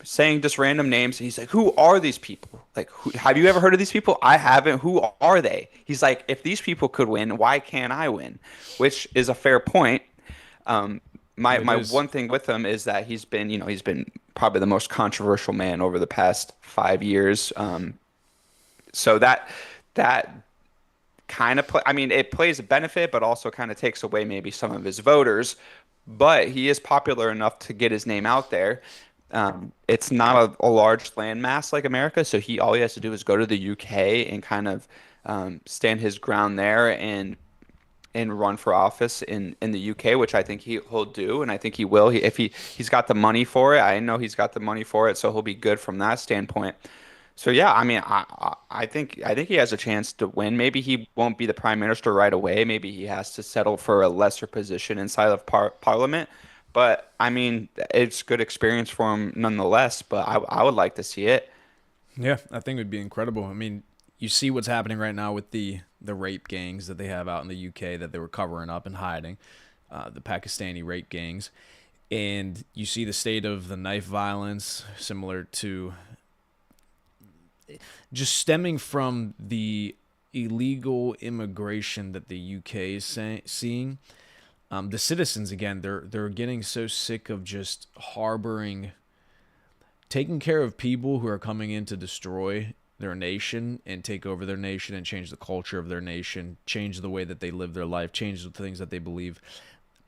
saying just random names. And he's like, "Who are these people? Like, have you ever heard of these people? I haven't. Who are they?" He's like, "If these people could win, why can't I win?" Which is a fair point. Um, my It my is. one thing with him is that he's been probably the most controversial man over the past 5 years. So that kind of play. I mean, it plays a benefit, but also kind of takes away maybe some of his voters. But he is popular enough to get his name out there. It's not a large landmass like America, so he all he has to do is go to the UK and kind of stand his ground there and run for office in the UK, which I think he'll do, and I think he will. If he's got the money for it, I know he's got the money for it, so he'll be good from that standpoint. So yeah, I mean, I think he has a chance to win. Maybe he won't be the prime minister right away. Maybe he has to settle for a lesser position inside of Parliament. But I mean, it's good experience for him nonetheless. But I would like to see it. Yeah, I think it would be incredible. I mean, you see what's happening right now with the rape gangs that they have out in the UK that they were covering up and hiding, the Pakistani rape gangs, and you see the state of the knife violence, similar to just stemming from the illegal immigration that the UK is seeing. The citizens again, they're getting so sick of just harboring, taking care of people who are coming in to destroy their nation and take over their nation and change the culture of their nation, change the way that they live their life, change the things that they believe.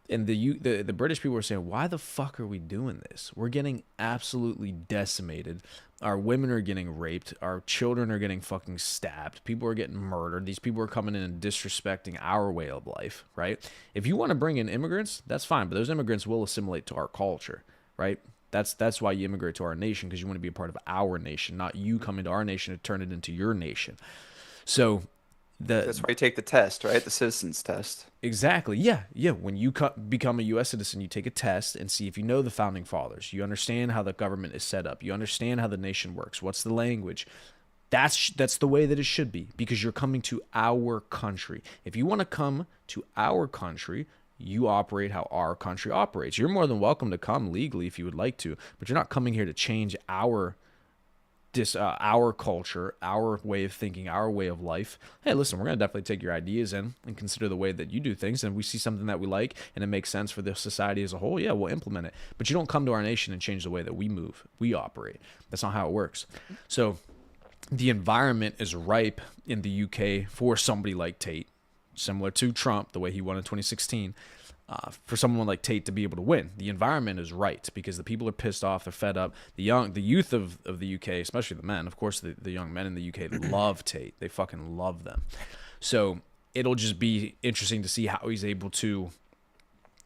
And the British people are saying, why the fuck are we doing this? We're getting absolutely decimated. Our women are getting raped. Our children are getting fucking stabbed. People are getting murdered. These people are coming in and disrespecting our way of life, right? If you want to bring in immigrants, that's fine, but those immigrants will assimilate to our culture, right? That's why you immigrate to our nation, because you want to be a part of our nation, not you coming to our nation to turn it into your nation. So the That's why you take the test, right? The citizens test. exactly, yeah, yeah. When you become a U.S. citizen, you take a test and see if you know the founding fathers. You understand how the government is set up. You understand how the nation works. What's the language? That's the way that it should be, because you're coming to our country. If you want to come to our country, you operate how our country operates. You're more than welcome to come legally if you would like to, but you're not coming here to change our culture, our way of thinking, our way of life. Hey, listen, we're gonna definitely take your ideas in and consider the way that you do things, and if we see something that we like and it makes sense for the society as a whole, yeah, we'll implement it. But you don't come to our nation and change the way that we move, we operate. That's not how it works. So the environment is ripe in the UK for somebody like Tate, similar to Trump, the way he won in 2016. For someone like Tate to be able to win, the environment is right because the people are pissed off, they're fed up. The youth of the UK, especially the men, of course, the young men in the UK love Tate. They fucking love them. So it'll just be interesting to see how he's able to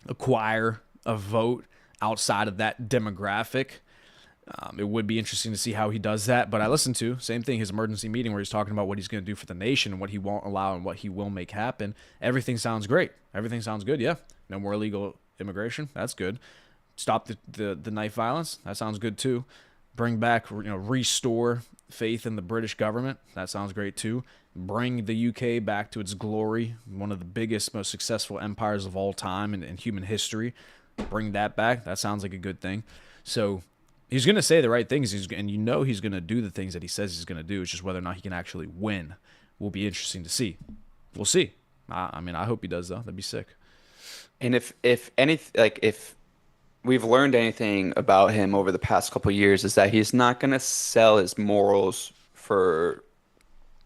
acquire a vote outside of that demographic. It would be interesting to see how he does that. But I listened to same thing, his emergency meeting where he's talking about what he's going to do for the nation and what he won't allow and what he will make happen. Everything sounds great. Everything sounds good. Yeah, no more illegal immigration. That's good. Stop the knife violence. That sounds good too. Bring back, restore faith in the British government. That sounds great too. Bring the UK back to its glory, one of the biggest, most successful empires of all time in human history. Bring that back. That sounds like a good thing. So he's going to say the right things, and he's going to do the things that he says he's going to do. It's just whether or not he can actually win will be interesting to see. We'll see. I mean, I hope he does, though. That'd be sick. And if we've learned anything about him over the past couple of years is that he's not going to sell his morals for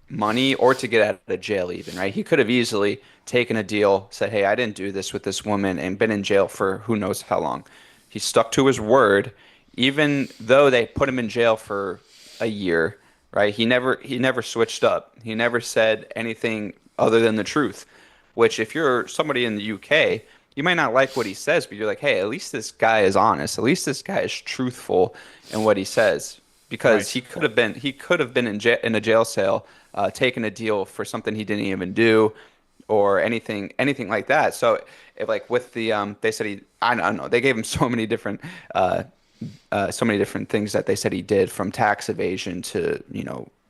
money or to get out of jail even, right? He could have easily taken a deal, said, "Hey, I didn't do this with this woman," and been in jail for who knows how long. He stuck to his word, even though they put him in jail for a year, right? He never switched up. He never said anything other than the truth, which if you're somebody in the UK, you might not like what he says, but you're like, "Hey, at least this guy is honest. At least this guy is truthful in what he says." Because Right. he could have been in a jail cell, taking a deal for something he didn't even do, or anything like that. So, if, like with the they said I don't know, they gave him uh, so many different things that they said he did, from tax evasion to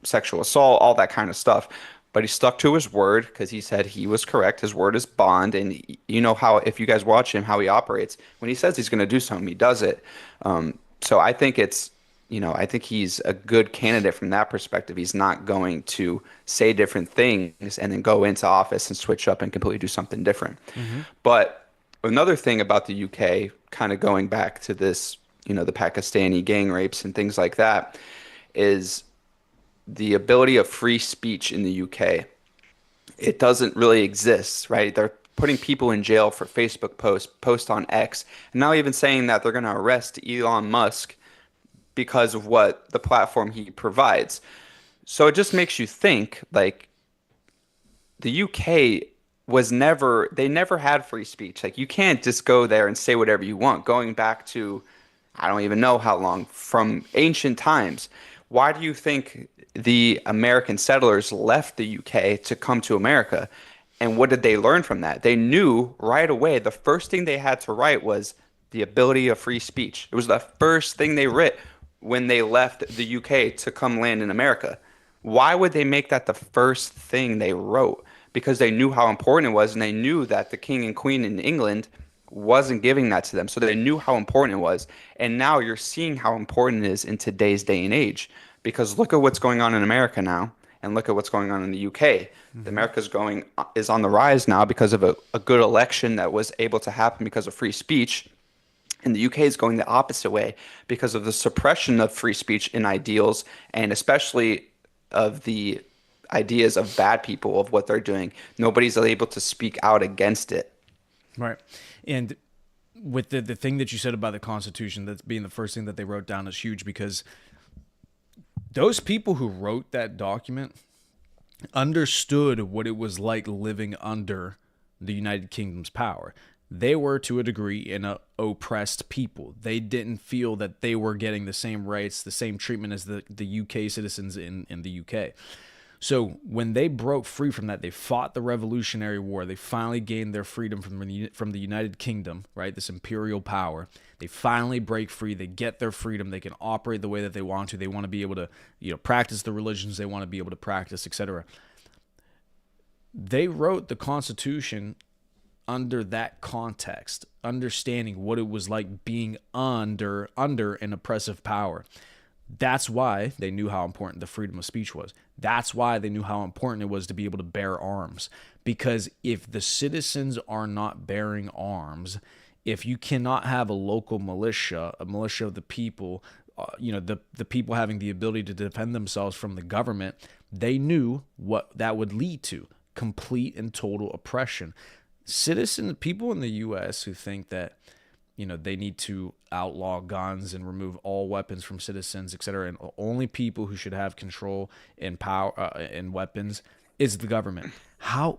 sexual assault, all that kind of stuff. But he stuck to his word because he said he was correct. His word is bond, and you know how if you guys watch him, how he operates. When he says he's going to do something, he does it. So I think I think he's a good candidate from that perspective. He's not going to say different things and then go into office and switch up and completely do something different. Mm-hmm. But another thing about the UK, kind of going back to this, the Pakistani gang rapes and things like that, is the ability of free speech in the UK. It doesn't really exist, right? They're putting people in jail for Facebook post on X, and now even saying that they're going to arrest Elon Musk because of what the platform he provides. So it just makes you think like the UK they never had free speech. Like you can't just go there and say whatever you want. Going back to, I don't even know how long, from ancient times. Why do you think the American settlers left the UK to come to America? And what did they learn from that? They knew right away the first thing they had to write was the ability of free speech. It was the first thing they writ when they left the UK to come land in America. Why would they make that the first thing they wrote? Because they knew how important it was, and they knew that the king and queen in England wasn't giving that to them. So they knew how important it was. And now you're seeing how important it is in today's day and age. Because look at what's going on in America now, and look at what's going on in the UK. The Mm-hmm. America's going is on the rise now because of a good election that was able to happen because of free speech. And the UK is going the opposite way because of the suppression of free speech and ideals, and especially of the ideas of bad people of what they're doing. Nobody's able to speak out against it. Right. And with the thing that you said about the Constitution, that's being the first thing that they wrote down is huge because those people who wrote that document understood what it was like living under the United Kingdom's power. They were, to a degree, an oppressed people. They didn't feel that they were getting the same rights, the same treatment as the UK citizens in the UK. So when they broke free from that, they fought the Revolutionary War. They finally gained their freedom from the United Kingdom, right? This imperial power. They finally break free. They get their freedom. They can operate the way that they want to. They want to be able to, practice the religions they want to be able to practice, etc. They wrote the Constitution under that context, understanding what it was like being under an oppressive power. That's why they knew how important the freedom of speech was. That's why they knew how important it was to be able to bear arms. Because if the citizens are not bearing arms, if you cannot have a local militia, a militia of the people, the people having the ability to defend themselves from the government, they knew what that would lead to: complete and total oppression. People in the U.S. who think that they need to outlaw guns and remove all weapons from citizens, etc., and only people who should have control and power and weapons is the government. How?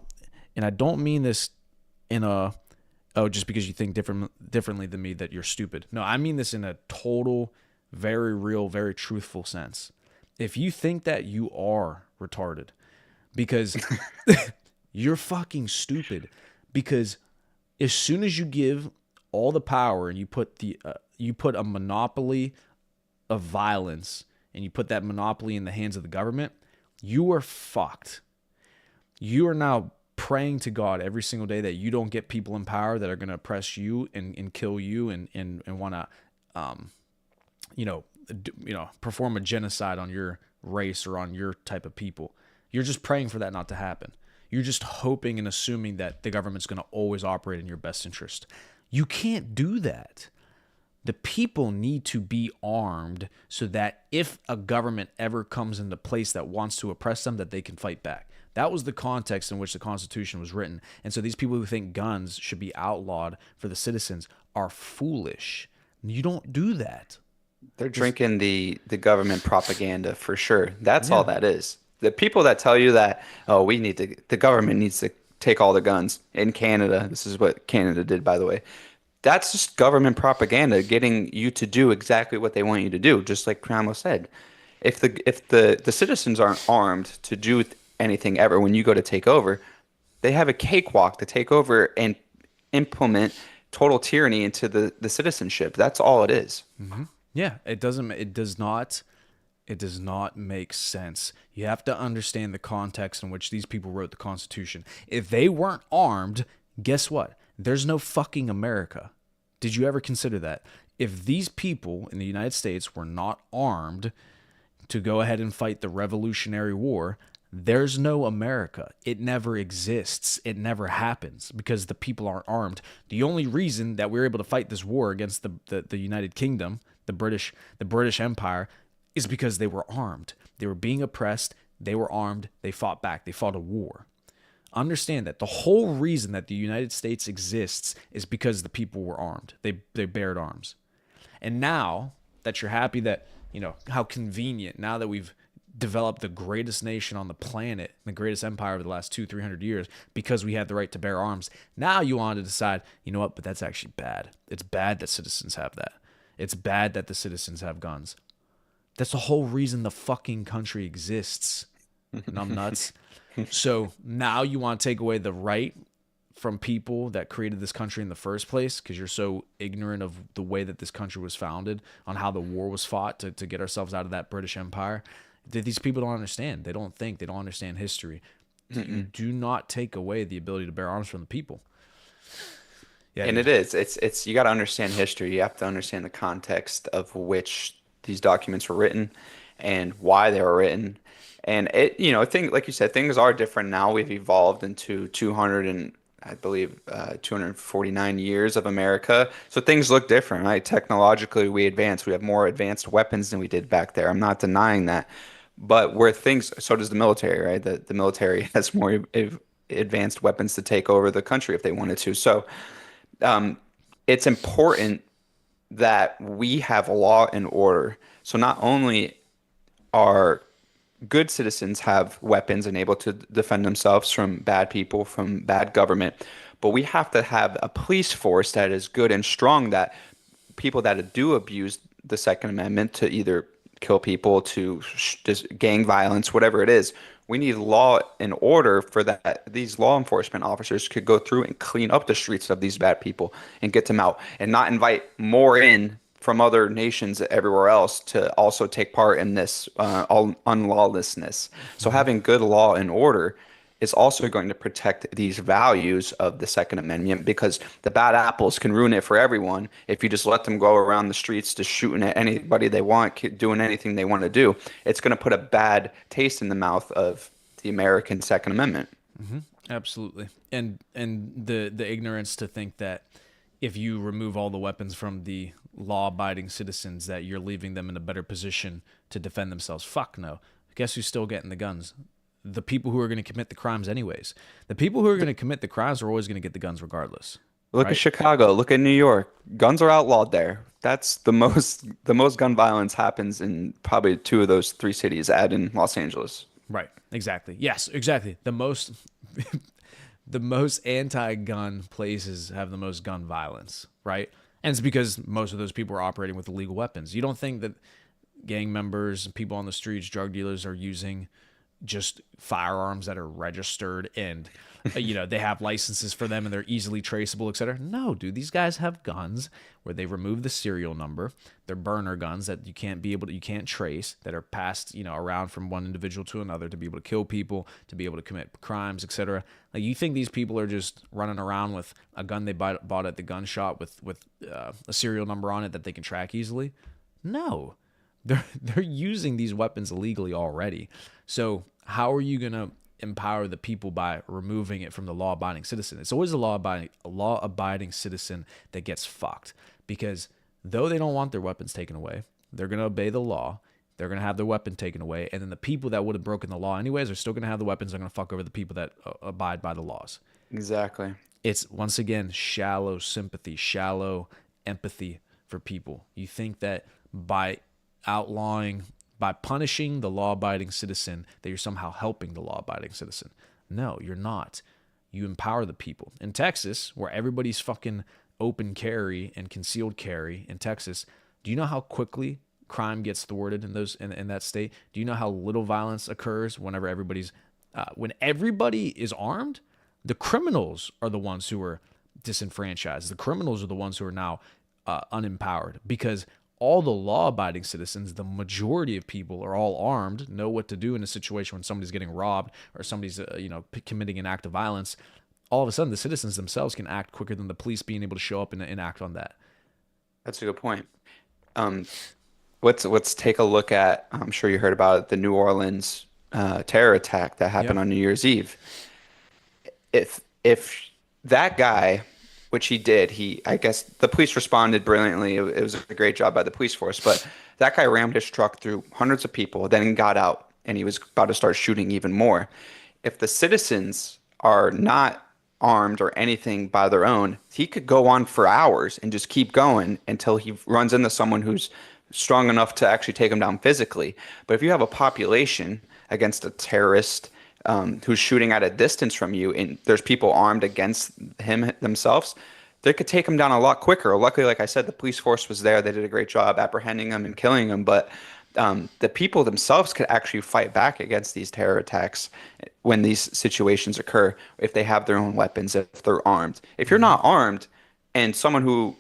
And I don't mean this in a, oh, just because you think differently than me that you're stupid. No, I mean this in a total, very real, very truthful sense. If you think that, you are retarded, because you're fucking stupid. Because as soon as you give all the power and you put a monopoly of violence and you put that monopoly in the hands of the government, you are fucked. You are now praying to God every single day that you don't get people in power that are going to oppress you and kill you and want to perform a genocide on your race or on your type of people. You're just praying for that not to happen. You're just hoping and assuming that the government's going to always operate in your best interest. You can't do that. The people need to be armed so that if a government ever comes into place that wants to oppress them, that they can fight back. That was the context in which the Constitution was written. And so these people who think guns should be outlawed for the citizens are foolish. You don't do that. They're drinking the government propaganda for sure. That's all Yeah. that is. The people that tell you that, oh, the government needs to take all the guns in Canada. This is what Canada did, by the way. That's just government propaganda getting you to do exactly what they want you to do, just like Priamo said. If the citizens aren't armed to do anything ever when you go to take over, they have a cakewalk to take over and implement total tyranny into the citizenship. That's all it is. Yeah, it does not It does not make sense. You have to understand the context in which these people wrote the Constitution. If they weren't armed, guess what? There's no fucking America. Did you ever consider that? If these people in the United States were not armed to go ahead and fight the Revolutionary War, there's no America. It never exists. It never happens because the people aren't armed. The only reason that we were able to fight this war against the United Kingdom, the British Empire, is because they were armed. They were being oppressed. They were armed. They fought back. They fought a war. Understand that the whole reason that the United States exists is because the people were armed. They bared arms. And now that you're happy that, how convenient, now that we've developed the greatest nation on the planet, the greatest empire over the last 200-300 years, because we had the right to bear arms, now you want to decide, you know what, but that's actually bad. It's bad that citizens have that. It's bad that the citizens have guns. That's the whole reason the fucking country exists. Numb nuts. So now you want to take away the right from people that created this country in the first place because you're so ignorant of the way that this country was founded, on how the war was fought to get ourselves out of that British Empire. These people don't understand. They don't think. They don't understand history. You do not take away the ability to bear arms from the people. Yeah, And dude. it is. It's you got to understand history. You have to understand the context of which these documents were written and why they were written. And thing like you said, things are different now. We've evolved into 200 and I believe 249 years of America. So things look different, right? Technologically, we advance. We have more advanced weapons than we did back there. I'm not denying that. But so does the military, right? The military has more advanced weapons to take over the country if they wanted to. So um, it's important that we have law and order. So not only are good citizens have weapons and able to defend themselves from bad people, from bad government, but we have to have a police force that is good and strong, that people that do abuse the Second Amendment to either kill people, to just gang violence, whatever it is. We need law and order for that. These law enforcement officers could go through and clean up the streets of these bad people and get them out and not invite more in from other nations everywhere else to also take part in this unlawlessness. So Mhm. having good law and order is also going to protect these values of the Second Amendment because the bad apples can ruin it for everyone if you just let them go around the streets just shooting at anybody they want, doing anything they want to do. It's going to put a bad taste in the mouth of the American Second Amendment. Absolutely. And the ignorance to think that if you remove all the weapons from the law-abiding citizens that you're leaving them in a better position to defend themselves. Fuck no. Guess who's still getting the guns? The people who are going to commit the crimes anyways. The people who are going to commit the crimes are always going to get the guns regardless, Look at right? Chicago, look at New York. Guns are outlawed there. That's the most gun violence happens in probably two of those three cities, add in Los Angeles. Right. Exactly. Yes, exactly. The most anti-gun places have the most gun violence, right? And it's because most of those people are operating with illegal weapons. You don't think that gang members, people on the streets, drug dealers are using just firearms that are registered and they have licenses for them and they're easily traceable, etc. No, dude, these guys have guns where they remove the serial number. They're burner guns that you can't trace, that are passed around from one individual to another to be able to kill people, to be able to commit crimes, etc. Like, you think these people are just running around with a gun they bought at the gun shop with a serial number on it that they can track easily? No, they're using these weapons illegally already. So how are you gonna empower the people by removing it from the law-abiding citizen? It's always a law-abiding citizen that gets fucked, because though they don't want their weapons taken away, they're gonna obey the law. They're gonna have their weapon taken away, and then the people that would have broken the law anyways are still gonna have the weapons. They're gonna fuck over the people that abide by the laws. Exactly. It's, once again, shallow sympathy, shallow empathy for people. You think that by outlawing, by punishing the law-abiding citizen, that you're somehow helping the law-abiding citizen. No, you're not. You empower the people. In Texas, where everybody's fucking open carry and concealed carry in Texas, do you know how quickly crime gets thwarted in that state? Do you know how little violence occurs when everybody is armed? The criminals are the ones who are disenfranchised. The criminals are the ones who are now unempowered, because all the law-abiding citizens, the majority of people are all armed, know what to do in a situation when somebody's getting robbed or somebody's committing an act of violence. All of a sudden, the citizens themselves can act quicker than the police being able to show up and act on that. That's a good point. Um, let's take a look at. I'm sure you heard about the New Orleans terror attack that happened Yep. on New Year's Eve. If that guy, which he did, I guess the police responded brilliantly. It was a great job by the police force, but that guy rammed his truck through hundreds of people, then got out, and he was about to start shooting even more. If the citizens are not armed or anything by their own, he could go on for hours and just keep going until he runs into someone who's strong enough to actually take him down physically. But if you have a population against a terrorist who's shooting at a distance from you, and there's people armed against him themselves, they could take him down a lot quicker. Luckily, like I said, the police force was there. They did a great job apprehending him and killing him. But the people themselves could actually fight back against these terror attacks when these situations occur, if they have their own weapons, if they're armed. If you're not armed and someone who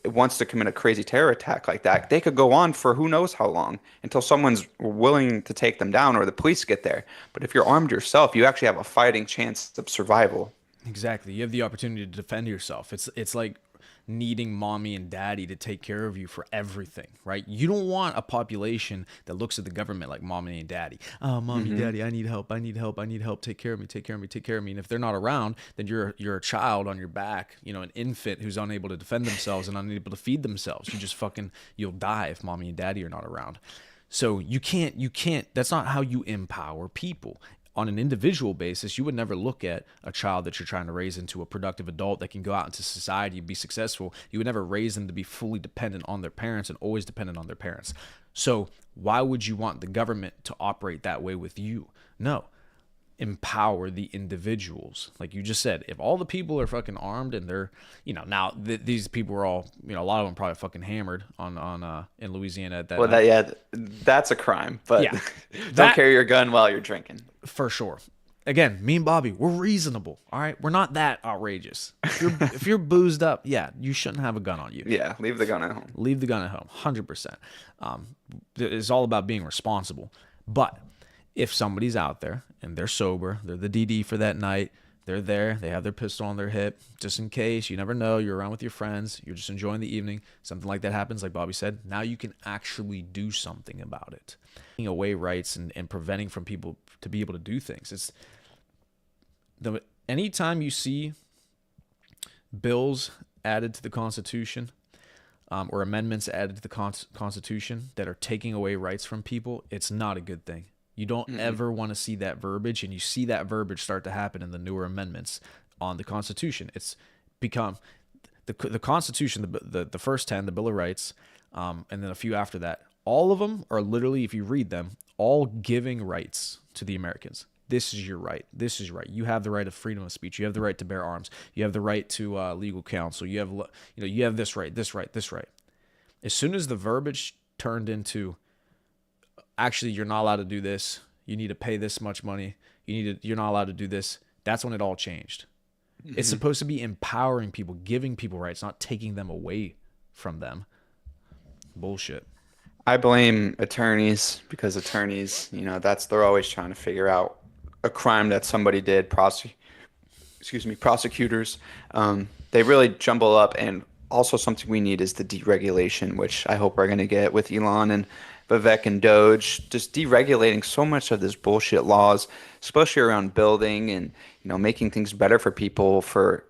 wants to commit a crazy terror attack like that, they could go on for who knows how long until someone's willing to take them down or the police get there. But if you're armed yourself, you actually have a fighting chance of survival. Exactly. You have the opportunity to defend yourself. It's like needing mommy and daddy to take care of you for everything, right? You don't want a population that looks at the government like mommy and daddy. Oh, mommy, Hmm. daddy, I need help. I need help. I need help. Take care of me. Take care of me. Take care of me. And if they're not around, then you're a child on your back, an infant who's unable to defend themselves and unable to feed themselves. You'll die if mommy and daddy are not around. So you can't, that's not how you empower people. On an individual basis, you would never look at a child that you're trying to raise into a productive adult that can go out into society and be successful. You would never raise them to be fully dependent on their parents and always dependent on their parents. So why would you want the government to operate that way with you? No, empower the individuals. Like you just said, if all the people are fucking armed and they're, these people were all, a lot of them probably fucking hammered on in Louisiana at that Well, night. that's a crime, but Yeah, don't that carry your gun while you're drinking. for sure. Again, me and Bobby, we're reasonable. All right, we're not that outrageous. If you're boozed up, yeah, you shouldn't have a gun on you. Yeah, leave the gun at home. Leave the gun at home, 100%. It's all about being responsible. But if somebody's out there and they're sober, they're the DD for that night, they're there, they have their pistol on their hip, just in case, you never know, you're around with your friends, you're just enjoying the evening, something like that happens, like Bobby said, now you can actually do something about it. Taking away rights and preventing from people to be able to do things. Anytime you see bills added to the Constitution, or amendments added to the Constitution that are taking away rights from people, it's not a good thing. You don't Mm-mm. ever want to see that verbiage, and you see that verbiage start to happen in the newer amendments on the Constitution. It's become the Constitution, the first 10, the Bill of Rights, and then a few after that. All of them are literally, if you read them, all giving rights to the Americans. This is your right. This is your right. You have the right of freedom of speech. You have the right to bear arms. You have the right to legal counsel. You have this right, this right, this right. As soon as the verbiage turned into, actually, you're not allowed to do this. You need to pay this much money. You're not allowed to do this. That's when it all changed. It's Hmm. supposed to be empowering people, giving people rights, not taking them away from them. Bullshit. I blame attorneys because attorneys, they're always trying to figure out a crime that somebody did. Prosecutors, they really jumble up. And also something we need is the deregulation, which I hope we're going to get with Elon and Vivek and Doge, just deregulating so much of this bullshit laws, especially around building and, making things better for people for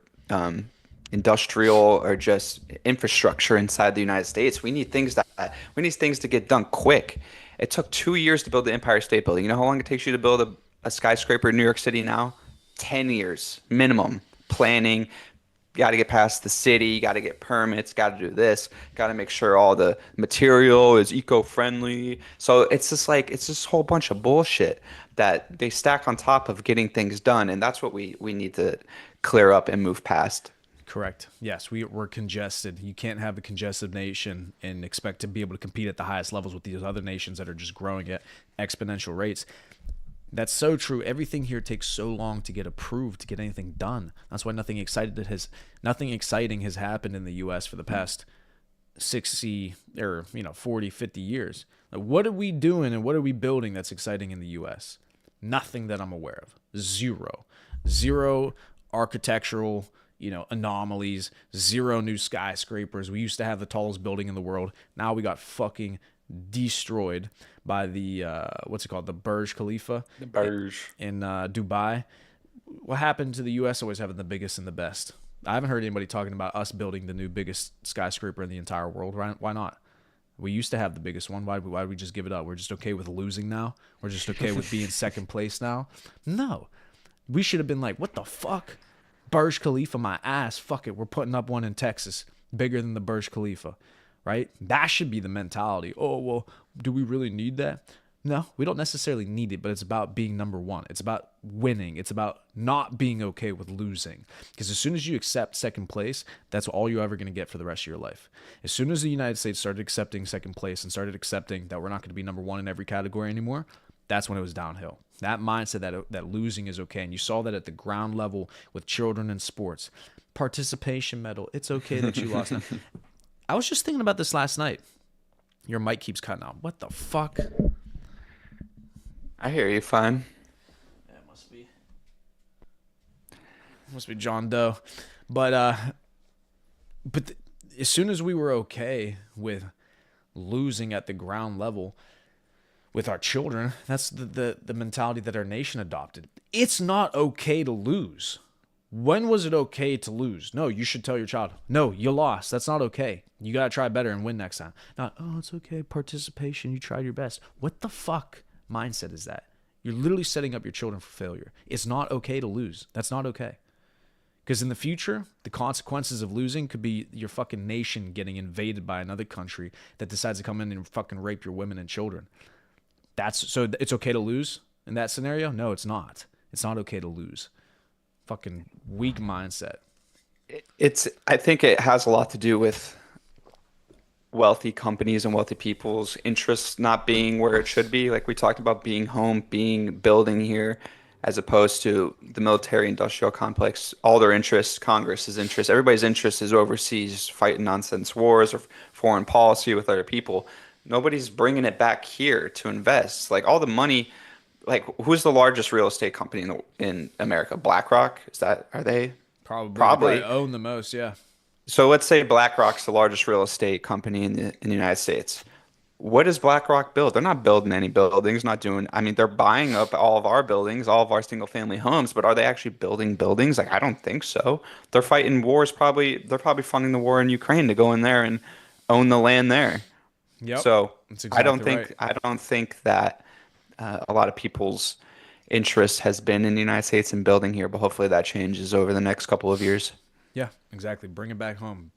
industrial or just infrastructure inside the United States. We need things to get done quick. It took 2 years to build the Empire State Building. You know how long it takes you to build a skyscraper in New York City now? 10 years minimum. Planning, got to get past the city, got to get permits, got to do this, got to make sure all the material is eco-friendly. So it's just a whole bunch of bullshit that they stack on top of getting things done, and that's what we need to clear up and move past. Correct. Yes, we're congested. You can't have a congested nation and expect to be able to compete at the highest levels with these other nations that are just growing at exponential rates. That's so true. Everything here takes so long to get approved, to get anything done. That's why nothing exciting has happened in the U.S. for the past 60 or 40, 50 years. Like, what are we doing and what are we building that's exciting in the US? Nothing that I'm aware of. Zero architectural, anomalies, zero new skyscrapers. We used to have the tallest building in the world. Now we got fucking destroyed by the what's it called? The Burj Khalifa The Burj. in Dubai. What happened to the US always having the biggest and the best? I haven't heard anybody talking about us building the new biggest skyscraper in the entire world. Why not? We used to have the biggest one. Why did we just give it up? We're just okay with losing now. We're just okay with being second place now. No, we should have been like, what the fuck? Burj Khalifa, my ass. Fuck it. We're putting up one in Texas, bigger than the Burj Khalifa, right? That should be the mentality. Oh, well, do we really need that? No, we don't necessarily need it, but it's about being number one. It's about winning. It's about not being okay with losing. Because as soon as you accept second place, that's all you're ever going to get for the rest of your life. As soon as the United States started accepting second place and started accepting that we're not going to be number one in every category anymore, that's when it was downhill. That mindset that losing is okay. And you saw that at the ground level with children in sports. Participation medal. It's okay that you lost. Now, I was just thinking about this last night. Your mic keeps cutting out. What the fuck? I hear you fine. Yeah, it must be John Doe. But as soon as we were okay with losing at the ground level with our children, that's the mentality that our nation adopted. It's not okay to lose. When was it okay to lose? No, you should tell your child, no, you lost. That's not okay. You got to try better and win next time. Not, oh, it's okay. Participation. You tried your best. What the fuck mindset is that? You're literally setting up your children for failure. It's not okay to lose. That's not okay. Because in the future, the consequences of losing could be your fucking nation getting invaded by another country that decides to come in and fucking rape your women and children. So it's okay to lose in that scenario? No, it's not. It's not okay to lose. Fucking weak mindset. I think it has a lot to do with wealthy companies and wealthy people's interests not being where it should be. Like we talked about being home, being building here, as opposed to the military industrial complex. All their interests, Congress's interest, everybody's interest is overseas fighting nonsense wars or foreign policy with other people. Nobody's bringing it back here to invest. Like all the money, like who's the largest real estate company in America? BlackRock? Are they? Probably. They Probably. probably own the most, yeah. So let's say BlackRock's the largest real estate company in the United States. What does BlackRock build? They're not building any buildings, not doing, I mean, they're buying up all of our buildings, all of our single family homes, but are they actually building buildings? Like, I don't think so. They're fighting wars, they're probably funding the war in Ukraine to go in there and own the land there. Yep. So That's exactly right. I don't think that a lot of people's interest has been in the United States and building here, but hopefully that changes over the next couple of years. Yeah, exactly. Bring it back home.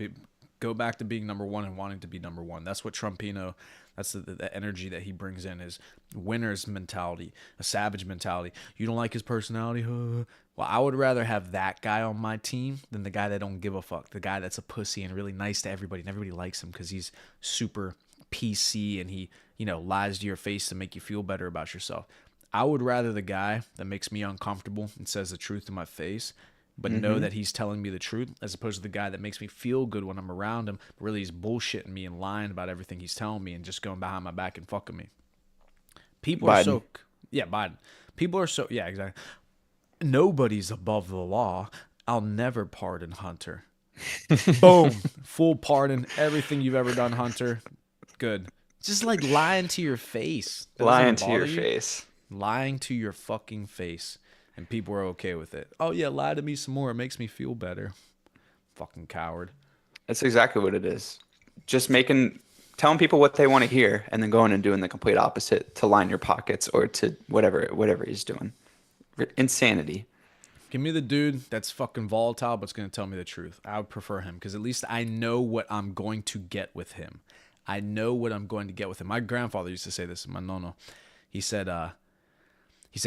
Go back to being number one and wanting to be number one. That's what Trumpino, that's the energy that he brings in is winner's mentality, a savage mentality. You don't like his personality? Huh? Well, I would rather have that guy on my team than the guy that don't give a fuck, the guy that's a pussy and really nice to everybody and everybody likes him because he's super PC and he, lies to your face to make you feel better about yourself. I would rather the guy that makes me uncomfortable and says the truth to my face but know that he's telling me the truth as opposed to the guy that makes me feel good when I'm around him, but really he's bullshitting me and lying about everything he's telling me and just going behind my back and fucking me. People are Biden. Biden. People are so, yeah, exactly. Nobody's above the law. I'll never pardon Hunter. Boom. Full pardon. Everything you've ever done, Hunter. Good. Just like lying to your face. That doesn't Lying to your bother you? face. Lying to your fucking face. And people are okay with it. Oh, yeah, lie to me some more. It makes me feel better. Fucking coward. That's exactly what it is. Just telling people what they want to hear and then going and doing the complete opposite to line your pockets or to whatever he's doing. Insanity. Give me the dude that's fucking volatile but's going to tell me the truth. I would prefer him because at least I know what I'm going to get with him. I know what I'm going to get with him. My grandfather used to say this, my nono. He said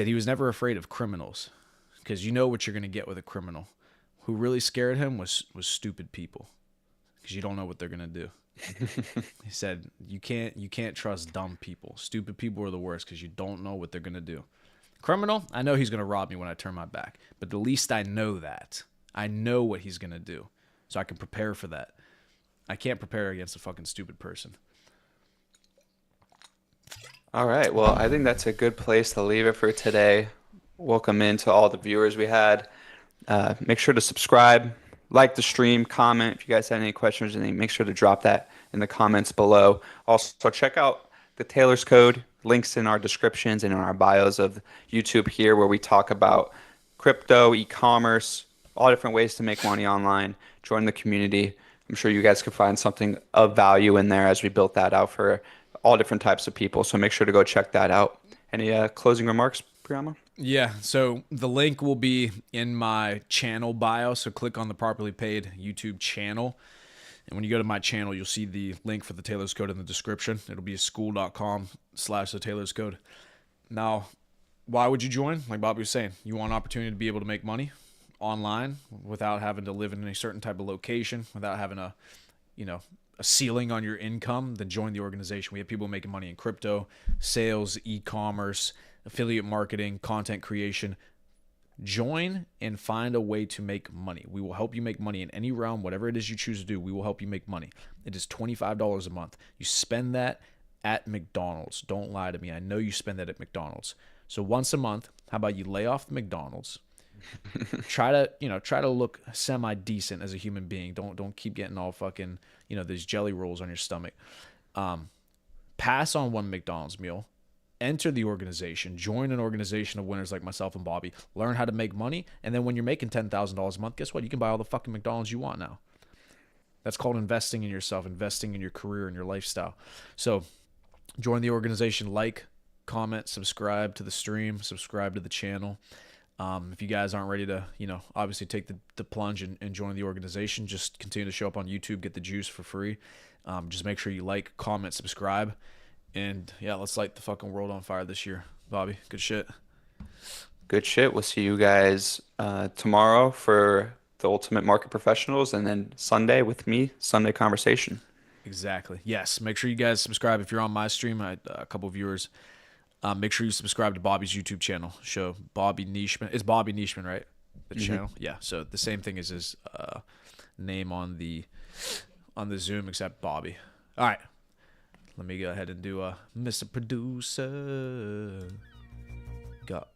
he was never afraid of criminals because you know what you're going to get with a criminal. Who really scared him was stupid people because you don't know what they're going to do. He said you can't trust dumb people. Stupid people are the worst because you don't know what they're going to do. Criminal, I know he's going to rob me when I turn my back, but at least I know that. I know what he's going to do, so I can prepare for that. I can't prepare against a fucking stupid person. All right. Well, I think that's a good place to leave it for today. Welcome in to all the viewers we had. Make sure to subscribe, like the stream, comment. If you guys had any questions, or anything, make sure to drop that in the comments below. Also, check out the Taylor's Code. Links in our descriptions and in our bios of YouTube here, where we talk about crypto, e-commerce, all different ways to make money online. Join the community. I'm sure you guys could find something of value in there as we built that out for all different types of people. So make sure to go check that out. Any closing remarks, Priyama? Yeah, so the link will be in my channel bio. So click on the properly paid YouTube channel. And when you go to my channel, you'll see the link for the Taylor's Code in the description. It'll be school.com/the Taylor's Code. Now, why would you join? Like Bobby was saying, you want an opportunity to be able to make money online without having to live in a certain type of location, without having a ceiling on your income, then join the organization. We have people making money in crypto, sales, e-commerce, affiliate marketing, content creation. Join and find a way to make money. We will help you make money in any realm, whatever it is you choose to do. We will help you make money. It is $25 a month. You spend that at McDonald's. Don't lie to me. I know you spend that at McDonald's. So once a month, how about you lay off the McDonald's? Try to look semi decent as a human being. Don't keep getting all fucking, these jelly rolls on your stomach. Pass on one McDonald's meal. Enter the organization, join an organization of winners like myself and Bobby, learn how to make money, and then when you're making $10,000 a month, guess what? You can buy all the fucking McDonald's you want now. That's called investing in yourself, investing in your career and your lifestyle. So join the organization, like, comment, subscribe to the stream, subscribe to the channel. If you guys aren't ready to, obviously take the plunge and join the organization, just continue to show up on YouTube, get the juice for free. Just make sure you like, comment, subscribe. And yeah, let's light the fucking world on fire this year. Bobby, good shit. Good shit. We'll see you guys tomorrow for the Ultimate Market Professionals, and then Sunday with me, Sunday Conversation. Exactly. Yes. Make sure you guys subscribe. If you're on my stream, I had a couple viewers. Make sure you subscribe to Bobby's YouTube channel. Show Bobby Nischman. It's Bobby Nischman, right? The channel. Yeah. So the same thing as his name on the Zoom, except Bobby. All right. Let me go ahead and do Mr. Producer. Got